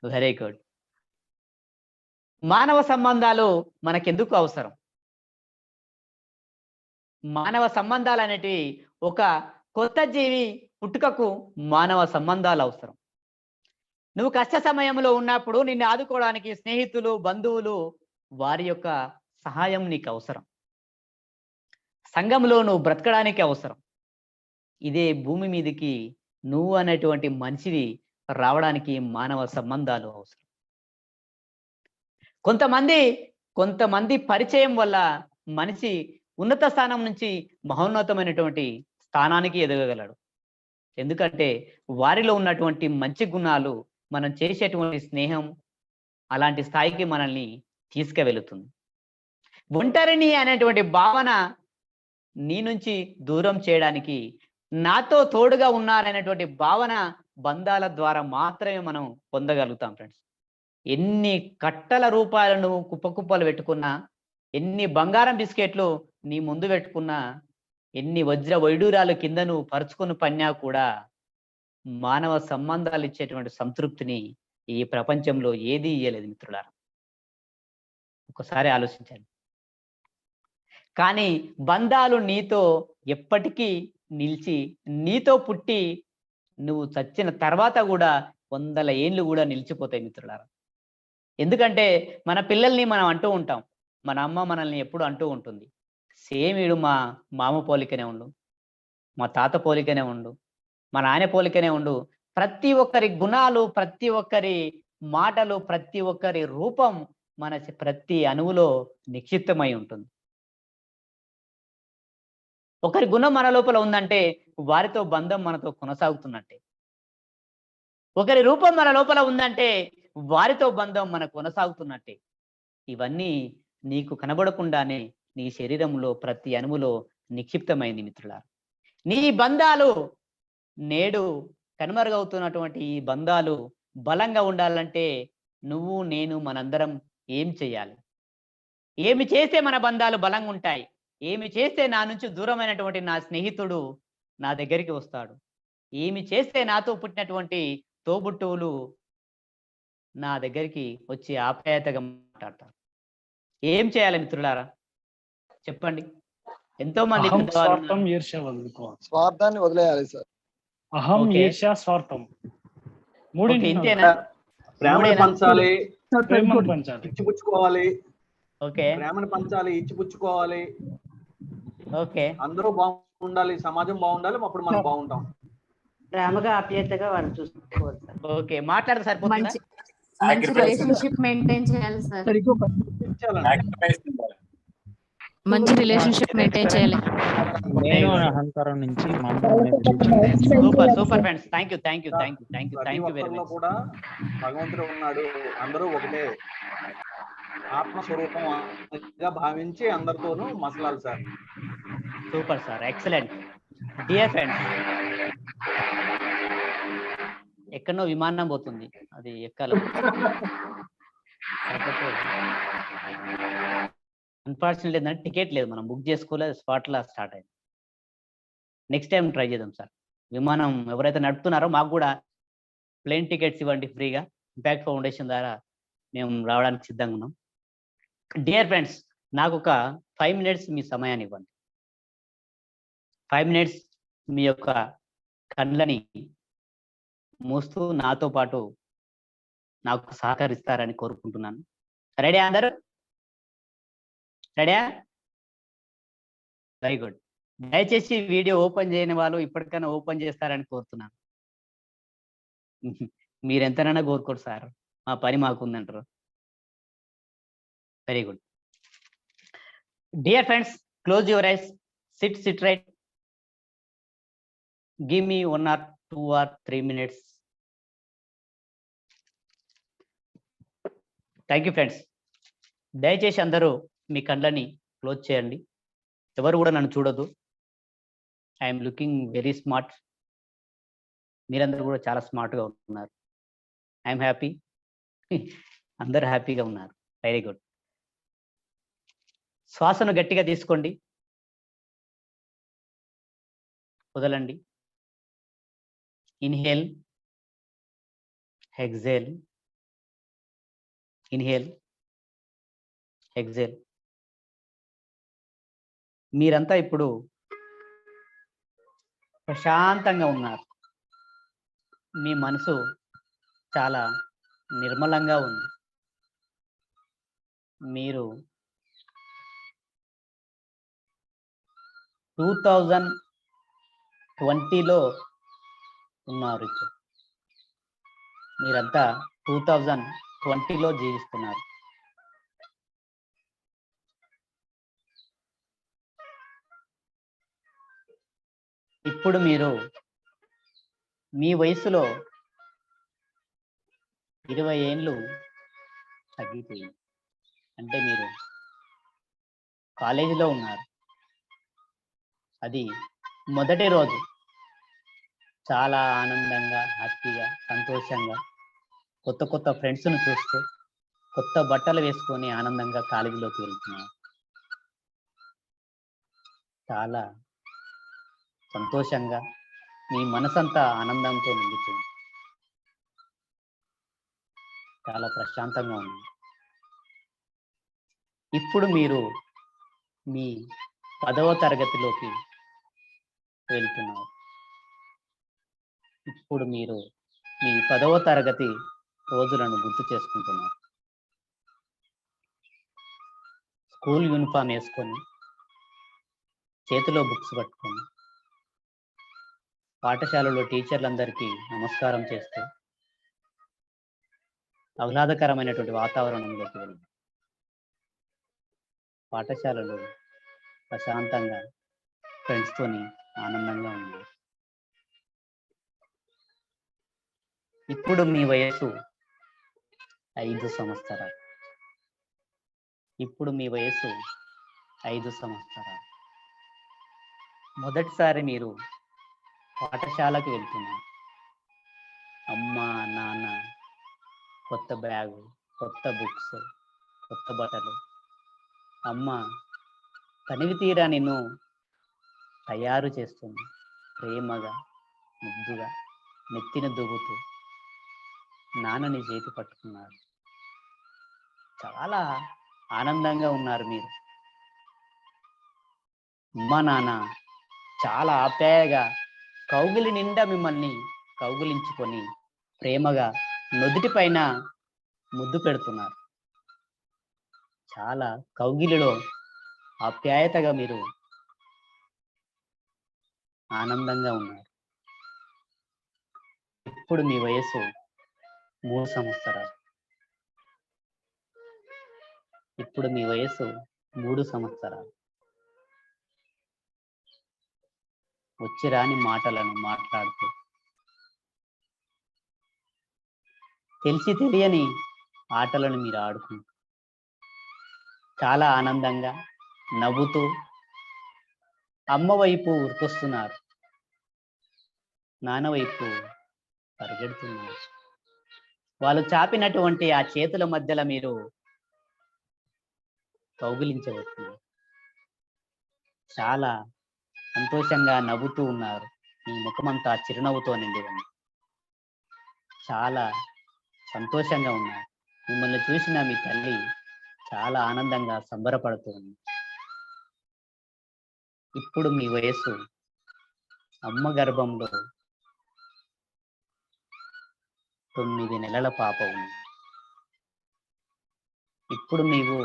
Very good. మానవ సంబంధాలు మనకెందుకు అవసరం? మానవ సంబంధాలు అనేటివి ఒక కొత్త జీవి పుట్టుకకు మానవ సంబంధాలు అవసరం. నువ్వు కష్ట సమయంలో ఉన్నప్పుడు నిన్ను ఆదుకోవడానికి స్నేహితులు, బంధువులు, వారి యొక్క సహాయం నీకు అవసరం. సంఘంలో నువ్వు బ్రతకడానికి అవసరం. ఇదే భూమి మీదకి నువ్వు అనేటువంటి మనిషివి రావడానికి మానవ సంబంధాలు అవసరం. కొంతమంది పరిచయం వల్ల మనిషి ఉన్నత స్థానం నుంచి మహోన్నతమైనటువంటి స్థానానికి ఎదగగలడు. ఎందుకంటే వారిలో ఉన్నటువంటి మంచి గుణాలు, మనం చేసేటువంటి స్నేహం అలాంటి స్థాయికి మనల్ని తీసుకువెళుతుంది. ఒంటరిని అనేటువంటి భావన నీ నుంచి దూరం చేయడానికి, నాతో తోడుగా ఉన్నారనేటువంటి భావన బంధాల ద్వారా మాత్రమే మనం పొందగలుగుతాం ఫ్రెండ్స్. ఎన్ని కట్టల రూపాయలు నువ్వు కుప్పకుప్పలు పెట్టుకున్నా, ఎన్ని బంగారం బిస్కెట్లు నీ ముందు పెట్టుకున్నా, ఎన్ని వజ్ర వైడూరాలు కింద నువ్వు పరుచుకుని పన్నా కూడా మానవ సంబంధాలు ఇచ్చేటువంటి సంతృప్తిని ఈ ప్రపంచంలో ఏది ఇయ్యలేదు మిత్రులారా. ఒకసారి ఆలోచించండి. కానీ బంధాలు నీతో ఎప్పటికీ నిలిచి, నీతో పుట్టి నువ్వు చచ్చిన తర్వాత కూడా 100 ఏళ్ళు కూడా నిలిచిపోతాయి మిత్రులారా. ఎందుకంటే మన పిల్లల్ని మనం అంటూ ఉంటాం, మన అమ్మ మనల్ని ఎప్పుడు అంటూ ఉంటుంది, సేమ్ వీడు మా మామ పోలికనే ఉండు, మా తాత పోలికనే ఉండు, మా నాన్న పోలికనే ఉండు. ప్రతి ఒక్కరి గుణాలు, ప్రతి ఒక్కరి మాటలు, ప్రతి ఒక్కరి రూపం మన ప్రతి అణువులో నిక్షిప్తమై ఉంటుంది. ఒకరి గుణం మన లోపల ఉందంటే వారితో బంధం మనతో కొనసాగుతున్నట్టే. ఒకరి రూపం మన లోపల ఉందంటే వారితో బంధం మనకు కొనసాగుతున్నట్టే. ఇవన్నీ నీకు కనబడకుండానే నీ శరీరంలో ప్రతి అణువులో నిక్షిప్తమైంది మిత్రులారా. నీ బంధాలు నేడు కనుమరుగవుతున్నటువంటి ఈ బంధాలు బలంగా ఉండాలంటే నువ్వు, నేను, మనందరం ఏం చేయాలి? ఏమి చేస్తే మన బంధాలు బలంగా ఉంటాయి? ఏమి చేస్తే నా నుంచి దూరమైనటువంటి నా స్నేహితుడు నా దగ్గరికి వస్తాడు? ఏమి చేస్తే నాతో పుట్టినటువంటి తోబుట్టువులు నా దగ్గరికి వచ్చి ఆప్యాయతగా మాట్లాడతారు? ఏం చేయాలి మిత్రులారా, చెప్పండి. ఎంతో మంది అహం, స్వార్థం, ఈర్ష్య వదులుకోవాలి. స్వార్థాన్ని వదిలేయాలి సార్. అహం, ఓకే. ఈర్ష్య, స్వార్థం ఓకే, మూడింటి ఇంతేనా? ప్రేమను మూడేనా? పంచాలి, ప్రేమను పంచాలి. ఇచ్చిపుచ్చుకోవాలి. ఓకే ప్రేమను పంచాలి, ఇచ్చిపుచ్చుకోవాలి. ఓకే అందరూ బాగుండాలి, సమాజం బాగుండాలి, అప్పుడు మనం బాగుంటాం. ప్రేమగా ఆప్యాయతగా వాళ్ళు చూసుకోవాలి సార్. ఓకే, మాట్లాడితే సరిపోతుందా? మంచి రిలేషన్షిప్ మెయింటైన్ చేయాలి సార్. మంచి రిలేషన్షిప్ మెయింటైన్ చేయాలి. నేను అహంకారం నుంచి super super friends, thank you thank you thank you thank you ప్రతి థ్యాంక్ యూ వెరీ ఒక్కరిలో మచ్. కూడా భగవంతుడు ఉన్నాడు, అందరూ ఒకటే ఆత్మస్వరూపంగా భావించి అందరితోనూ మసలాలి sir. Super sir, excellent. Dear friends, ఎక్కడో విమానం పోతుంది, అది ఎక్కాలి. అన్ఫార్చునేట్ ఏంటంటే టికెట్ లేదు, మనం బుక్ చేసుకోలేదు, స్పాట్లో స్టార్ట్ అయింది. నెక్స్ట్ టైం ట్రై చేద్దాం సార్. విమానం ఎవరైతే నడుపుతున్నారో మాకు కూడా ప్లేన్ టికెట్స్ ఇవ్వండి ఫ్రీగా. ఇంపాక్ట్ ఫౌండేషన్ ద్వారా మేము రావడానికి సిద్ధంగా ఉన్నాం. డియర్ ఫ్రెండ్స్, నాకు ఒక 5 minutes మీ సమయాన్ని ఇవ్వండి. 5 minutes మీ యొక్క కళ్ళని మూస్తూ నాతో పాటు నాకు సహకరిస్తారని కోరుకుంటున్నాను. రెడీ అందరు? రెడీయా? Very good. దయచేసి వీడియో ఓపెన్ చేయని వాళ్ళు ఇప్పటికైనా ఓపెన్ చేస్తారని కోరుతున్నాను. మీరు ఎంతనైనా కోరుకోరు సార్, మా పని మాకుందంటారు. Very good. Dear friends, close your eyes, sit right. Give me 1 or 2 or 3 minutes. Thank you friends. దయచేసి అందరూ మీ కళ్ళని క్లోజ్ చేయండి. ఎవరు కూడా నన్ను చూడొద్దు. I'm looking very smart. మీరందరూ కూడా చాలా స్మార్ట్గా ఉన్నారు. I'm happy. అందరూ హ్యాపీగా ఉన్నారు. Very good. శ్వాసను గట్టిగా తీసుకోండి, వదలండి. Inhale, exhale, inhale, exhale. మీరంతా ఇప్పుడు ప్రశాంతంగా ఉన్నారు. మీ మనసు చాలా నిర్మలంగా ఉంది. మీరు 2020లో ఉన్నారు. ఇప్పుడు మీరంతా 2020లో జీవిస్తున్నారు. ఇప్పుడు మీరు మీ వయసులో 20 ఏళ్ళు తగ్గిపోయింది. అంటే మీరు కాలేజీలో ఉన్నారు. అది మొదటి రోజు చాలా ఆనందంగా, హ్యాపీగా, సంతోషంగా, కొత్త కొత్త ఫ్రెండ్స్ను చూస్తూ, కొత్త బట్టలు వేసుకొని ఆనందంగా కాలేజీలోకి వెళ్తున్నారు. చాలా సంతోషంగా, మీ మనసంతా ఆనందంతో నిండుతుంది. చాలా ప్రశాంతంగా ఉంది. ఇప్పుడు మీరు మీ 10వ తరగతిలోకి వెళ్తున్నారు. ఇప్పుడు మీరు మీ 10వ తరగతి రోజులను గుర్తు చేసుకుంటున్నారు. స్కూల్ యూనిఫామ్ వేసుకొని, చేతిలో బుక్స్ పట్టుకొని, పాఠశాలలో టీచర్లందరికీ నమస్కారం చేస్తూ ఆహ్లాదకరమైనటువంటి వాతావరణంలోకి వెళ్ళి పాఠశాలలో ప్రశాంతంగా ఫ్రెండ్స్తోని ఆనందంగా ఉన్నారు. ఇప్పుడు మీ వయసు 5 సంవత్సరాలు. ఇప్పుడు మీ వయసు 5 సంవత్సరాలు. మొదటిసారి మీరు పాఠశాలకు వెళ్తున్నారు. అమ్మ, నాన్న కొత్త బ్యాగు, కొత్త బుక్స్, కొత్త బట్టలు. అమ్మ తనివి తీరా నిన్ను తయారు చేస్తుంది. ప్రేమగా, ముద్దుగా, నెత్తిన దువ్వుతూ నాన్నని చేతి పట్టుకున్నారు. చాలా ఆనందంగా ఉన్నారు మీరు. అమ్మ, నాన్న చాలా ఆప్యాయగా కౌగిలి నిండా మిమ్మల్ని కౌగిలించుకొని ప్రేమగా నుదుటి పైన ముద్దు పెడుతున్నారు. చాలా కౌగిలిలో ఆప్యాయతగా మీరు ఆనందంగా ఉన్నారు. ఇప్పుడు మీ వయసు 3 సంవత్సరాలు. ఇప్పుడు మీ వయసు 3 సంవత్సరాలు. వచ్చిరాని మాటలను మాట్లాడుతూ, తెలిసి తెలియని ఆటలను మీరు ఆడుకుంటూ, చాలా ఆనందంగా నవ్వుతూ అమ్మ వైపు ఉరికొస్తున్నారు, నాన్న వైపు పరిగెడుతున్నారు. వాళ్ళు చాపినటువంటి ఆ చేతుల మధ్యలో మీరు కౌగిలించబోతున్నారు. చాలా సంతోషంగా నవ్వుతూ ఉన్నారు. మీ ముఖమంతా చిరునవ్వుతో నిండి ఉంది. చాలా సంతోషంగా ఉన్నారు. మిమ్మల్ని చూసిన మీ తల్లి చాలా ఆనందంగా సంబరపడుతూ ఉంది. ఇప్పుడు మీ వయసు అమ్మ గర్భంలో 9 నెలల పాప ఉంది. ఇప్పుడు నీవు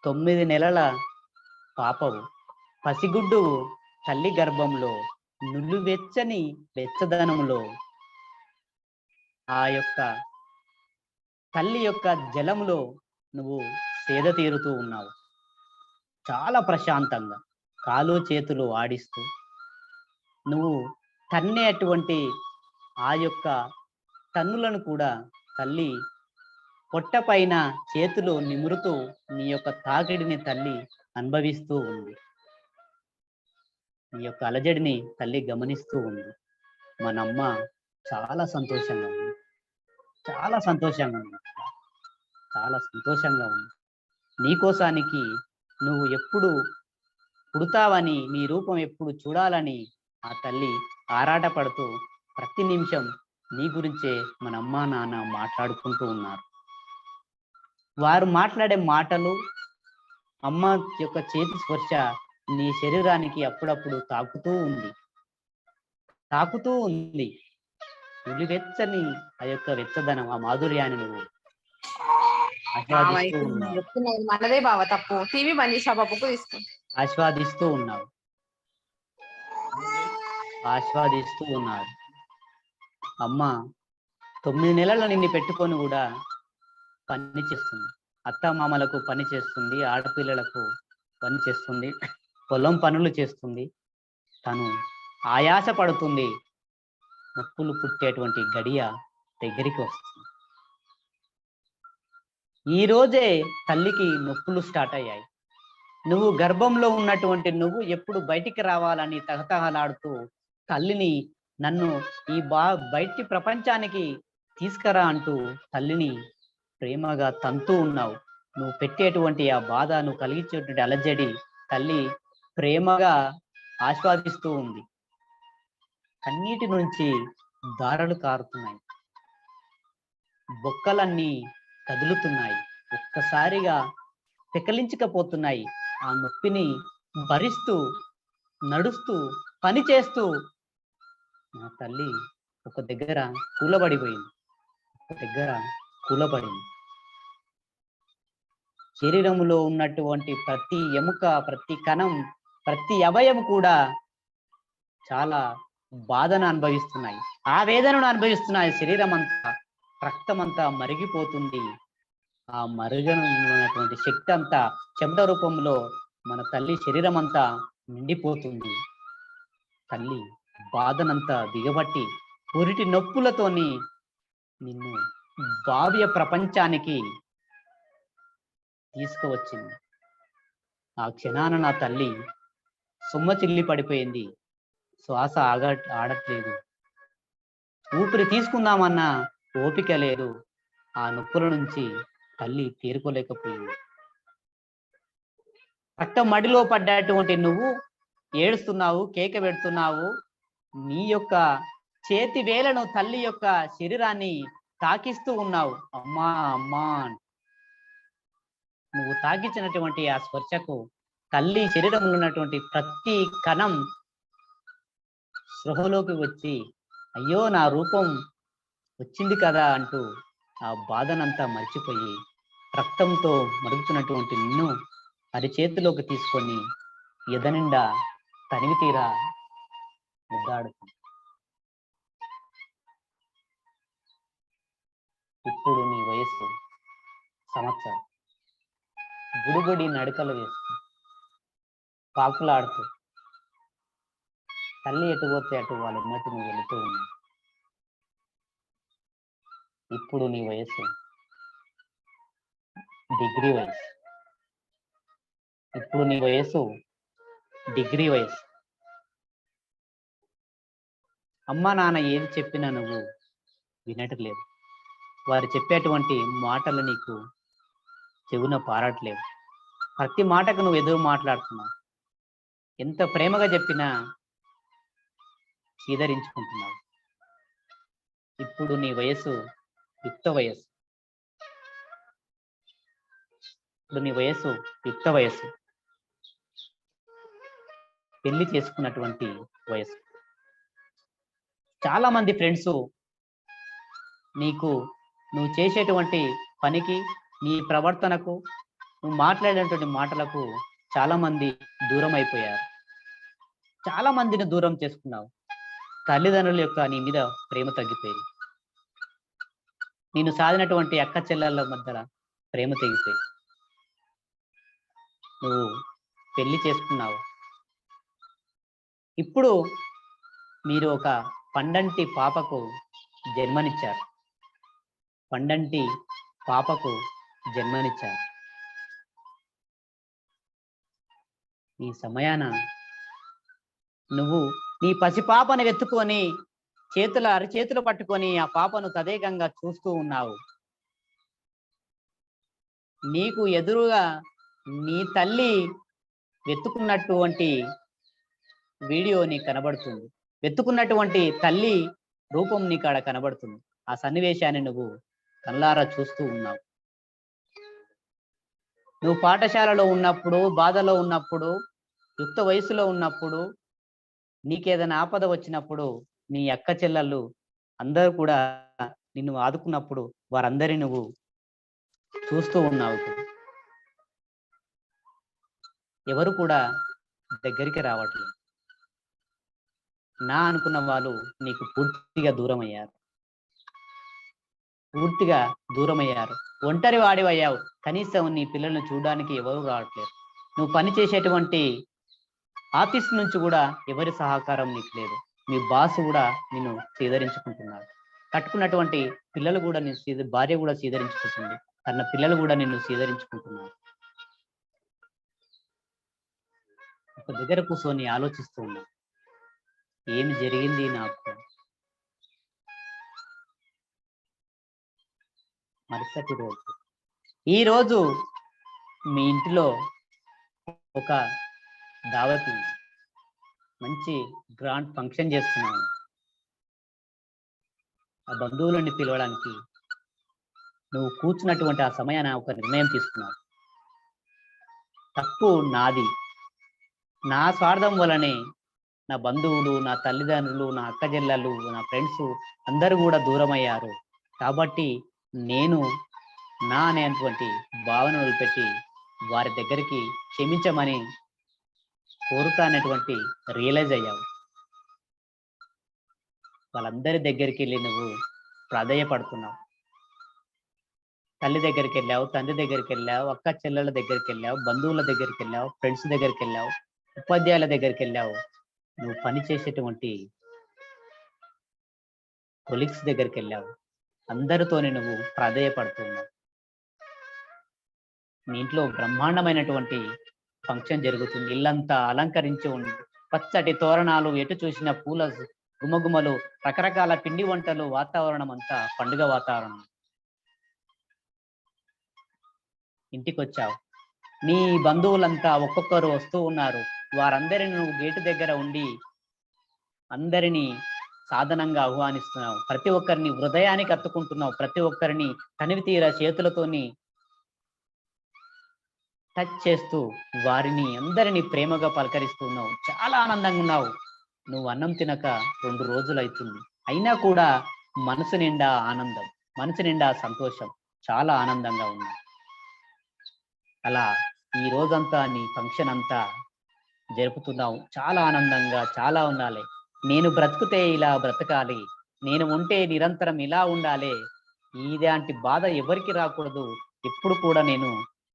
9 నెలల పాపవు. పసిగుడ్డు తల్లి గర్భంలో నులివెచ్చని వెచ్చదనంలో ఆ యొక్క తల్లి యొక్క జలంలో నువ్వు సేద తీరుతూ ఉన్నావు. చాలా ప్రశాంతంగా కాలు చేతులు ఆడిస్తూ నువ్వు తన్నేటువంటి ఆ యొక్క తన్నులను కూడా తల్లి పొట్ట పైన చేతులు నిమురుతూ నీ యొక్క తాకిడిని తల్లి అనుభవిస్తూ ఉంది. నీ యొక్క అలజడిని తల్లి గమనిస్తూ ఉంది. మనమ్మ చాలా సంతోషంగా ఉంది. చాలా సంతోషంగా ఉంది, చాలా సంతోషంగా ఉంది. నీకోసానికి నువ్వు ఎప్పుడు పుడతావని, నీ రూపం ఎప్పుడు చూడాలని ఆ తల్లి ఆరాటపడుతూ ప్రతి నిమిషం నీ గురించే మన అమ్మా నాన్న మాట్లాడుకుంటూ ఉన్నారు. వారు మాట్లాడే మాటలు, అమ్మ యొక్క చేతి స్పర్శ నీ శరీరానికి అప్పుడప్పుడు తాకుతూ ఉంది. వెచ్చని ఆ యొక్క వెచ్చదనం, ఆ మాధుర్యాన్ని నువ్వు ఆస్వాదిస్తూ ఉన్నావు, మనదే బావ తప్పు. టీవీ బంద్ చేసి ఆ పప్పుకు తీసుకో. ఆస్వాదిస్తూ ఉన్నారు. అమ్మ 9 నెలలు నిన్ను పెట్టుకొని కూడా పని చేస్తుంది, అత్త మామలకు పని చేస్తుంది, ఆడపిల్లలకు పని చేస్తుంది, పొలం పనులు చేస్తుంది. తను ఆయాస పడుతుంది, నొప్పులు పుట్టేటువంటి గడియ దగ్గరికి వస్తుంది. ఈ రోజే తల్లికి నొప్పులు స్టార్ట్ అయ్యాయి. నువ్వు గర్భంలో ఉన్నటువంటి నువ్వు ఎప్పుడు బయటికి రావాలని తహతహలాడుతూ తల్లిని, నన్ను ఈ బయటి ప్రపంచానికి తీసుకురా అంటూ తల్లిని ప్రేమగా తంతూ ఉన్నావు. నువ్వు పెట్టేటువంటి ఆ బాధ, నువ్వు కలిగించేటువంటి అలజడి తల్లి ప్రేమగా ఆస్వాదిస్తూ ఉంది. కన్నీటి నుంచి దారలు కారుతున్నాయి, బొక్కలన్నీ కదులుతున్నాయి, ఒక్కసారిగా పెకలించకపోతున్నాయి. ఆ నొప్పిని భరిస్తూ, నడుస్తూ, పని చేస్తూ నా తల్లి ఒక దగ్గర కూలబడింది. శరీరంలో ఉన్నటువంటి ప్రతి ఎముక, ప్రతి కణం, ప్రతి అవయవం కూడా చాలా బాధను అనుభవిస్తున్నాయి, ఆ వేదనను అనుభవిస్తున్నాయి. శరీరం అంతా, రక్తం అంతా మరిగిపోతుంది. ఆ మరుగనున్నటువంటి శక్తి అంతా చెమట రూపంలో మన తల్లి శరీరం అంతా నిండిపోతుంది. తల్లి బాధనంతా దిగబట్టి పురిటి నొప్పులతోని నిన్ను భావ్య ప్రపంచానికి తీసుకువచ్చింది. ఆ క్షణాన నా తల్లి సొమ్మ చిల్లి పడిపోయింది, శ్వాస ఆడట్లేదు, ఊపిరి తీసుకుందామన్నా ఓపిక లేదు. ఆ నొప్పుల నుంచి తల్లి తేరుకోలేకపోయింది. రక్తం మడిలో పడ్డటువంటి నువ్వు ఏడుస్తున్నావు, కేక పెడుతున్నావు. నీ యొక్క చేతి వేలను తల్లి యొక్క శరీరాన్ని తాకిస్తూ ఉన్నావు. అమ్మా అమ్మా, నువ్వు తాకించినటువంటి ఆ స్పర్శకు తల్లి శరీరంలో ఉన్నటువంటి ప్రతి కణం స్పృహలోకి వచ్చి, అయ్యో నా రూపం వచ్చింది కదా అంటూ ఆ బాధనంతా మర్చిపోయి రక్తంతో మరుగుతున్నటువంటి నిన్ను అరిచేతిలోకి తీసుకొని ఎదనిండా తనివి తీరా ముద్దాడుతుంది. ఇప్పుడు నీ వయసు సంవత్సరం. గుడిగుడి నడకలు వేస్తూ, పాకులాడుతూ, తల్లి ఎటు పోతే అటు వాళ్ళ ఎమ్మటి నువ్వు వెళుతూ ఉన్నావు. ఇప్పుడు నీ వయసు డిగ్రీ వయసు. అమ్మా నాన్న ఏది చెప్పినా నువ్వు వినట్లేదు. వారు చెప్పేటువంటి మాటలు నీకు చెవున పారట్లేవు. ప్రతి మాటకు నువ్వు ఎదురు మాట్లాడుతున్నావు. ఎంత ప్రేమగా చెప్పినా చీదరించుకుంటున్నావు. ఇప్పుడు నీ వయసు యుక్త వయసు. పెళ్లి చేసుకున్నటువంటి వయసు. చాలా మంది ఫ్రెండ్స్ నువ్వు చేసేటువంటి పనికి, నీ ప్రవర్తనకు, నువ్వు మాట్లాడేటువంటి మాటలకు చాలా మంది దూరం అయిపోయారు. చాలా మందిని దూరం చేసుకున్నావు. తల్లిదండ్రుల యొక్క నీ మీద ప్రేమ తగ్గిపోయింది. నేను సాధినటువంటి అక్క చెల్లెళ్ళ మధ్య ప్రేమ తెగిపోయింది. నువ్వు పెళ్లి చేసుకున్నావు. ఇప్పుడు మీరు ఒక పండంటి పాపకు జన్మనిచ్చారు. ఈ సమయాన నువ్వు నీ పసిపాపను వెతుకొని అరిచేతులు పట్టుకొని ఆ పాపను తదేకంగా చూస్తూ ఉన్నావు. నీకు ఎదురుగా నీ తల్లి వెతుకున్నటువంటి వీడియో నీకు కనబడుతుంది. వెతుకున్నటువంటి తల్లి రూపం నీకు ఆడ కనబడుతుంది. ఆ సన్నివేశాన్ని నువ్వు కళ్ళారా చూస్తూ ఉన్నావు. నువ్వు పాఠశాలలో ఉన్నప్పుడు, బాధలో ఉన్నప్పుడు, యుక్త వయసులో ఉన్నప్పుడు, నీకేదైనా ఆపద వచ్చినప్పుడు నీ అక్క చెల్లెళ్ళు అందరూ కూడా నిన్ను ఆదుకున్నప్పుడు వారందరినీ నువ్వు చూస్తూ ఉన్నావు. ఎవరు కూడా దగ్గరికి రావట్లేదు. నా అనుకున్న వాళ్ళు నీకు పూర్తిగా దూరం అయ్యారు. ఒంటరి వాడివయ్యావు. కనీసం నీ పిల్లల్ని చూడడానికి ఎవరు రావట్లేదు. నువ్వు పనిచేసేటువంటి ఆఫీస్ నుంచి కూడా ఎవరి సహకారం నీకు లేదు. మీ బాస్ కూడా నిన్ను సీదరించుకుంటున్నారు. కట్టుకున్నటువంటి పిల్లలు కూడా భార్య కూడా సీదరించుకుంటుంది. తన పిల్లలు కూడా నిన్ను సీదరించుకుంటున్నారు. ఒక దగ్గర కూర్చొని ఆలోచిస్తూ ఉన్నా, ఏమి జరిగింది నాకు? మరుసటి రోజు ఈరోజు మీ ఇంటిలో ఒక దావత్ ఉంది. మంచి గ్రాండ్ ఫంక్షన్ చేస్తున్నాను. ఆ బంధువులని పిలవడానికి నువ్వు కూర్చున్నటువంటి ఆ సమయాన ఒక నిర్ణయం తీసుకున్నావు. తప్పు నాది. నా స్వార్థం వలనే నా బంధువులు, నా తల్లిదండ్రులు, నా అక్క చెల్లెలు, నా ఫ్రెండ్స్ అందరూ కూడా దూరం అయ్యారు. కాబట్టి నేను నా అనేటువంటి భావనలు పెట్టి వారి దగ్గరికి క్షమించమని కోరుతా అనేటువంటి రియలైజ్ అయ్యావు. వాళ్ళందరి దగ్గరికి వెళ్ళి నువ్వు ప్రాధేయపడుతున్నావు. తల్లి దగ్గరికి వెళ్ళావు, తండ్రి దగ్గరికి వెళ్ళావు, అక్క చెల్లెళ్ళ దగ్గరికి వెళ్ళావు, బంధువుల దగ్గరికి వెళ్ళావు, ఫ్రెండ్స్ దగ్గరికి వెళ్ళావు, ఉపాధ్యాయుల దగ్గరికి వెళ్ళావు. నువ్వు పనిచేసేటువంటి కొలీగ్స్ దగ్గరికి వెళ్ళావు. అందరితోనే నువ్వు ప్రాధేయపడుతున్నావు. మీ ఇంట్లో బ్రహ్మాండమైనటువంటి ఫంక్షన్ జరుగుతుంది. ఇల్లంతా అలంకరించి ఉంది. పచ్చటి తోరణాలు, ఎటు చూసిన పూల గుమగుమలు, రకరకాల పిండి వంటలు, వాతావరణం అంతా పండుగ వాతావరణం. ఇంటికి వచ్చావు. నీ బంధువులంతా ఒక్కొక్కరు వస్తూ ఉన్నారు. వారందరిని నువ్వు గేటు దగ్గర ఉండి అందరినీ సాధనంగా ఆహ్వానిస్తున్నావు. ప్రతి ఒక్కరిని హృదయానికి హత్తుకుంటున్నావు. ప్రతి ఒక్కరిని తనివి తీరా చేతులతోని టచ్ చేస్తూ వారిని అందరినీ ప్రేమగా పలకరిస్తున్నావు. చాలా ఆనందంగా ఉన్నావు. నువ్వు అన్నం తినక 2 రోజులు అవుతుంది. అయినా కూడా మనసు నిండా ఆనందం, మనసు నిండా సంతోషం, చాలా ఆనందంగా ఉంది. అలా ఈ రోజంతా నీ ఫంక్షన్ అంతా జరుపుతున్నావు. చాలా ఆనందంగా, చాలా ఉండాలి. నేను బ్రతుకుతే ఇలా బ్రతకాలి, నేను ఉంటే నిరంతరం ఇలా ఉండాలి, ఇలాంటి బాధ ఎవరికి రాకూడదు, ఎప్పుడు కూడా నేను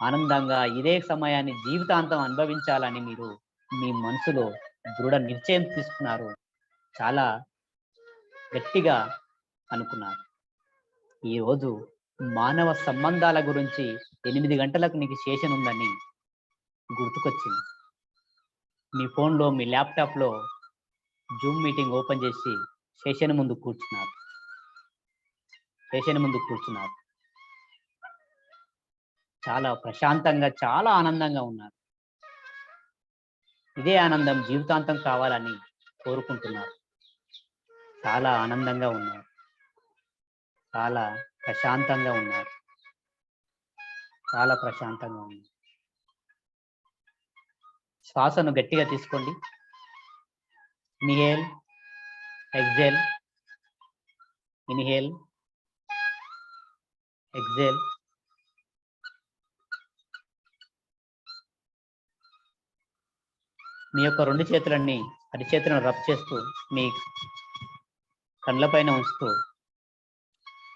ఆనందంగా ఇదే సమయాన్ని జీవితాంతం అనుభవించాలని మీరు మీ మనసులో దృఢ నిశ్చయం తీసుకున్నారు. చాలా గట్టిగా అనుకున్నారు. ఈరోజు మానవ సంబంధాల గురించి 8 గంటలకు నీకు సెషన్ ఉందని గుర్తుకొచ్చింది. మీ ఫోన్లో, మీ ల్యాప్టాప్లో జూమ్ మీటింగ్ ఓపెన్ చేసి సెషన్ ముందు కూర్చున్నారు. చాలా ప్రశాంతంగా, చాలా ఆనందంగా ఉన్నారు. ఇదే ఆనందం జీవితాంతం కావాలని కోరుకుంటున్నారు. చాలా ఆనందంగా ఉన్నారు. చాలా ప్రశాంతంగా ఉన్నారు. శ్వాసను గట్టిగా తీసుకోండి. Inhale, exhale, inhale, exhale. మీ యొక్క 2 చేతులన్నీ అరిచేతులను రబ్ చేస్తూ మీ కళ్ళపైన ఉంచుతూ,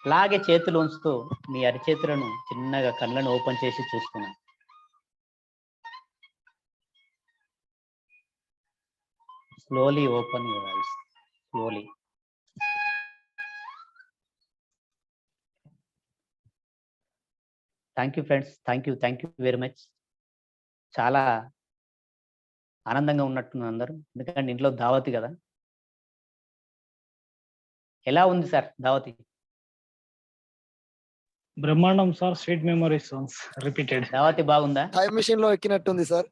అలాగే చేతులు ఉంచుతూ మీ అరిచేతులను చిన్నగా కళ్ళను ఓపెన్ చేసి చూస్తున్నాను. Slowly open your eyes, slowly. Thank you friends, thank you very much. చాలా ఆనందంగా ఉన్నట్టున్నారు అందరూ, ఎందుకంటే ఇంట్లో దావత్ కదా. ఎలా ఉంది సార్ దావతి? బ్రహ్మాండం సార్, స్వీట్ మెమరీస్ రిపీటెడ్. దావతి బాగుందా? టైం మిషన్ లో ఎక్కినట్టుంది సార్.